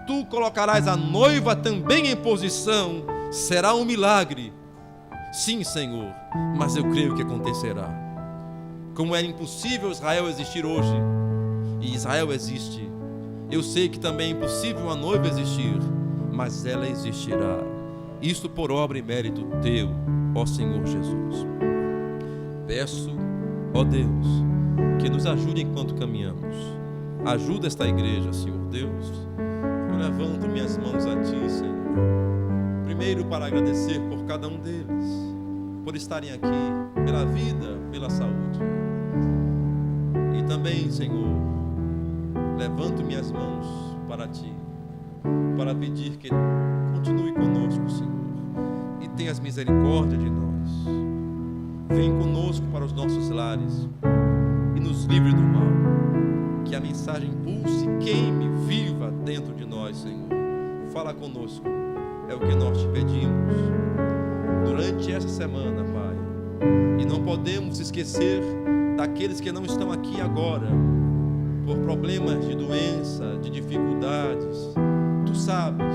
Tu colocarás a noiva também em posição. Será um milagre. Sim, Senhor, mas eu creio que acontecerá. Como era impossível Israel existir hoje, e Israel existe, eu sei que também é impossível a noiva existir, mas ela existirá. Isto por obra e mérito Teu, ó Senhor Jesus. Peço, ó Deus, que nos ajude enquanto caminhamos. Ajuda esta igreja, Senhor Deus. Eu levanto minhas mãos a Ti, Senhor. Primeiro para agradecer por cada um deles, por estarem aqui, pela vida, pela saúde. E também, Senhor, levanto minhas mãos para Ti, para pedir que continue conosco, Senhor, e tenhas misericórdia de nós. Vem conosco para os nossos lares e nos livre do mal. Que a mensagem pulse, queime, viva dentro de nós, Senhor. Fala conosco, é o que nós Te pedimos durante essa semana, Pai. E não podemos esquecer daqueles que não estão aqui agora, por problemas de doença, de dificuldades. Tu sabes,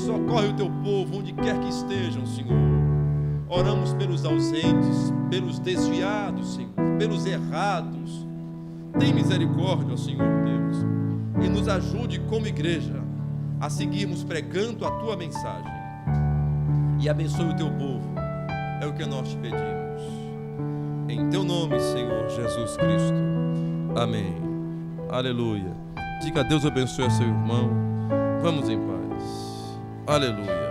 socorre o Teu povo onde quer que estejam, Senhor. Oramos pelos ausentes, pelos desviados, Senhor, pelos errados. Tem misericórdia, ó Senhor Deus, e nos ajude como igreja a seguirmos pregando a Tua mensagem. E abençoe o Teu povo, é o que nós Te pedimos. Em Teu nome, Senhor Jesus Cristo. Amém. Aleluia. Diga a Deus abençoe a seu irmão. Vamos em paz. Aleluia.